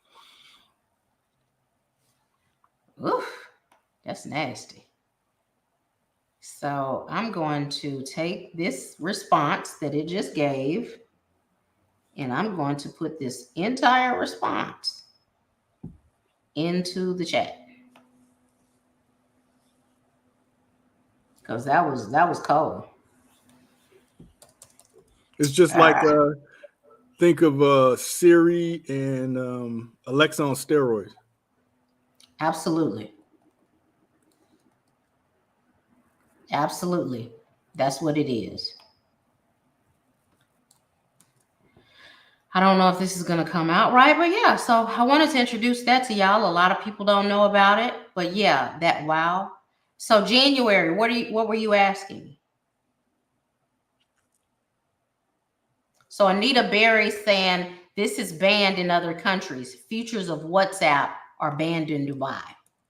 Oof, that's nasty. So I'm going to take this response that it just gave, and I'm going to put this entire response into the chat. Because that was cold. It's just like think of Siri and Alexa on steroids. Absolutely. Absolutely. That's what it is. I don't know if this is going to come out right, but yeah. So I wanted to introduce that to y'all. A lot of people don't know about it, but yeah, that wow. So January, what were you asking? So Anita Berry saying this is banned in other countries. Features of WhatsApp are banned in Dubai.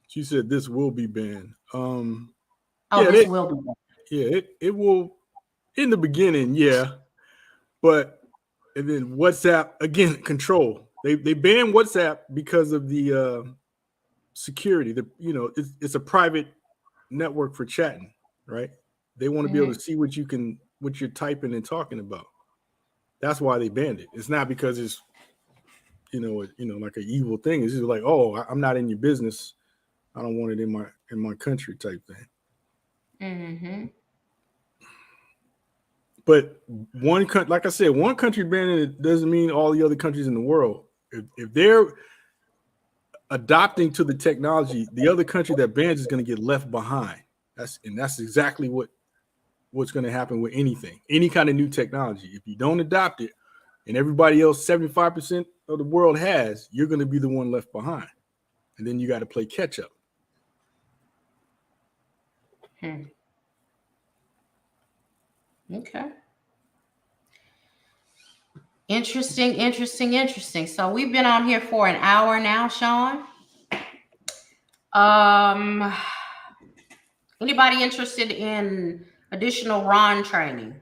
She said this will be banned. This will be banned. Yeah, it will in the beginning, yeah. But and then WhatsApp again, control. They banned WhatsApp because of the security. It's a private network for chatting, right? They want to be able to see what you're typing and talking about. That's why they banned it. It's not because it's like an evil thing. It's just like, oh, I'm not in your business. I don't want it in my country type thing. Mm-hmm. But like I said, one country banning it doesn't mean all the other countries in the world. If they're adopting to the technology, the other country that bans is going to get left behind. That's exactly what's going to happen with anything, any kind of new technology. If you don't adopt it, and everybody else, 75% of the world has, you're going to be the one left behind, and then you got to play catch up. Okay. Interesting. So we've been on here for an hour now, Sean. Anybody interested in additional Ron training?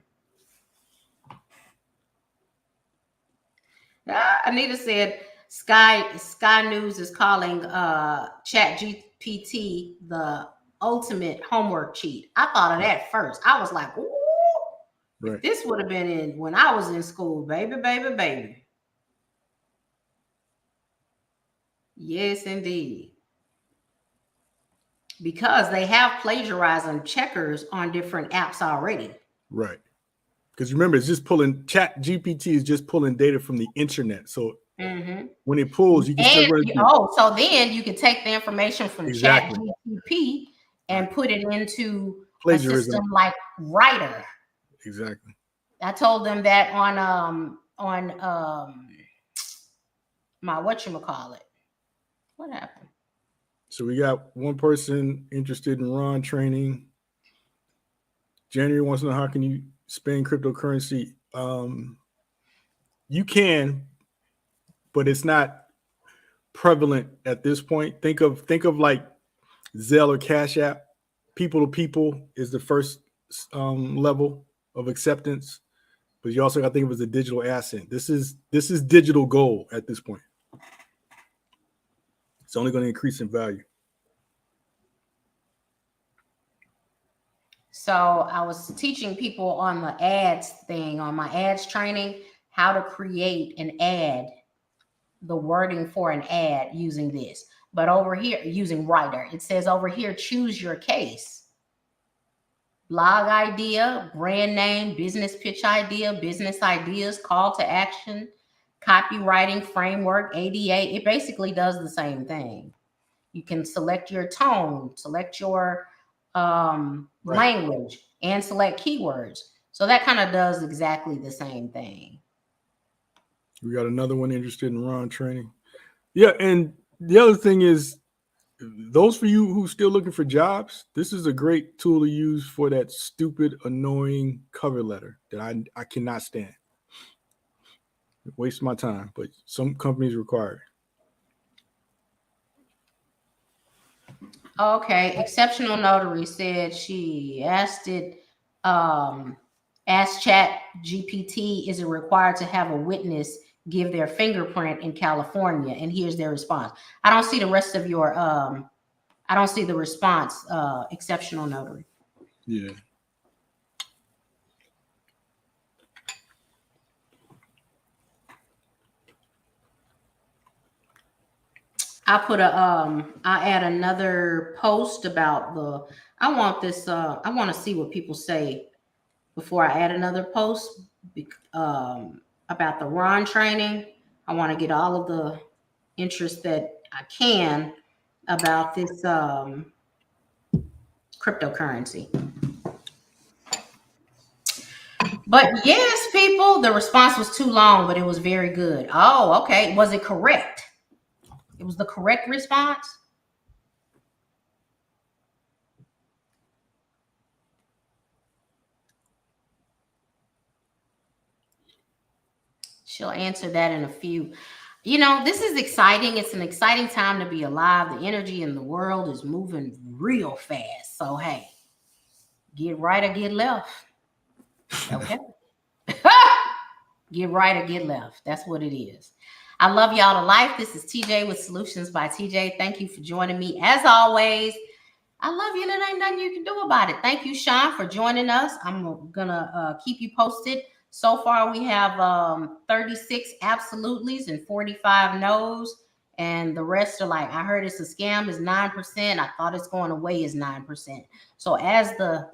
Anita said Sky News is calling ChatGPT the ultimate homework cheat. I thought of that first. I was like, ooh, right. This would have been when I was in school, baby. Yes, indeed. Because they have plagiarism checkers on different apps already. Right. Because remember, it's just pulling ChatGPT is just pulling data from the internet. So when it pulls, you can still run it. So then you can take the information from ChatGPT and put it into plagiarism. A system like Writer. Exactly. I told them that on my whatchamacallit. What happened? So we got one person interested in Ron training. January wants to know, how can you spend cryptocurrency? You can, but it's not prevalent at this point. Think of like Zelle or Cash App. People to people is the first level of acceptance, but you also got to think of it as a digital asset. This is digital gold at this point. It's only going to increase in value. So I was teaching people on the ads thing, on my ads training, how to create an ad, the wording for an ad using this. But over here, using Writer, it says over here, choose your case. Blog idea, brand name, business pitch idea, business ideas, call to action, copywriting framework, ADA. It basically does the same thing. You can select your tone, select your language, and select keywords. So that kind of does exactly the same thing. We got another one interested in Ron training. Yeah, and the other thing is, those for you who still looking for jobs, this is a great tool to use for that stupid, annoying cover letter that I cannot stand. It wastes my time, but some companies require it. Okay, Exceptional Notary said she asked Chat GPT, is it required to have a witness give their fingerprint in California? And here's their response. I don't see the rest of your I don't see the response, Exceptional Notary. Yeah. I'll add another post about I want to see what people say before I add another post about the Ron training. I want to get all of the interest that I can about this cryptocurrency. But yes, people, the response was too long, but it was very good. Oh, okay. Was it correct? It was the correct response? She'll answer that in a few. You know, this is exciting. It's an exciting time to be alive. The energy in the world is moving real fast. So, hey, get right or get left. Okay. Get right or get left. That's what it is. I love y'all to life. This is TJ with Solutions by TJ. Thank you for joining me. As always, I love you. There ain't nothing you can do about it. Thank you, Sean, for joining us. I'm going to keep you posted. So far, we have 36 absolutelys and 45 no's. And the rest are like, I heard it's a scam, is 9%. I thought it's going away is 9%. So as the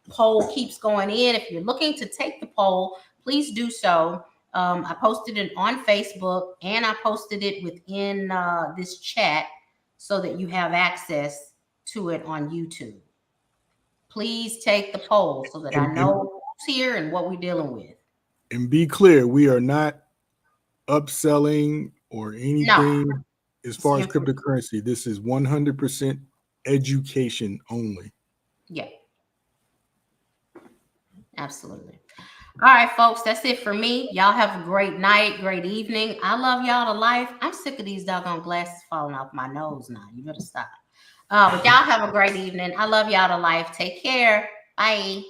poll keeps going in, if you're looking to take the poll, please do so. I posted it on Facebook and I posted it within this chat so that you have access to it on YouTube. Please take the poll so that I know who's here and what we're dealing with. And be clear, we are not upselling or anything as far as cryptocurrency. This is 100% education only. Yeah. Absolutely. All right, folks, that's it for me. Y'all have a great night, great evening. I love y'all to life. I'm sick of these doggone glasses falling off my nose now. You better stop. But y'all have a great evening. I love y'all to life. Take care. Bye.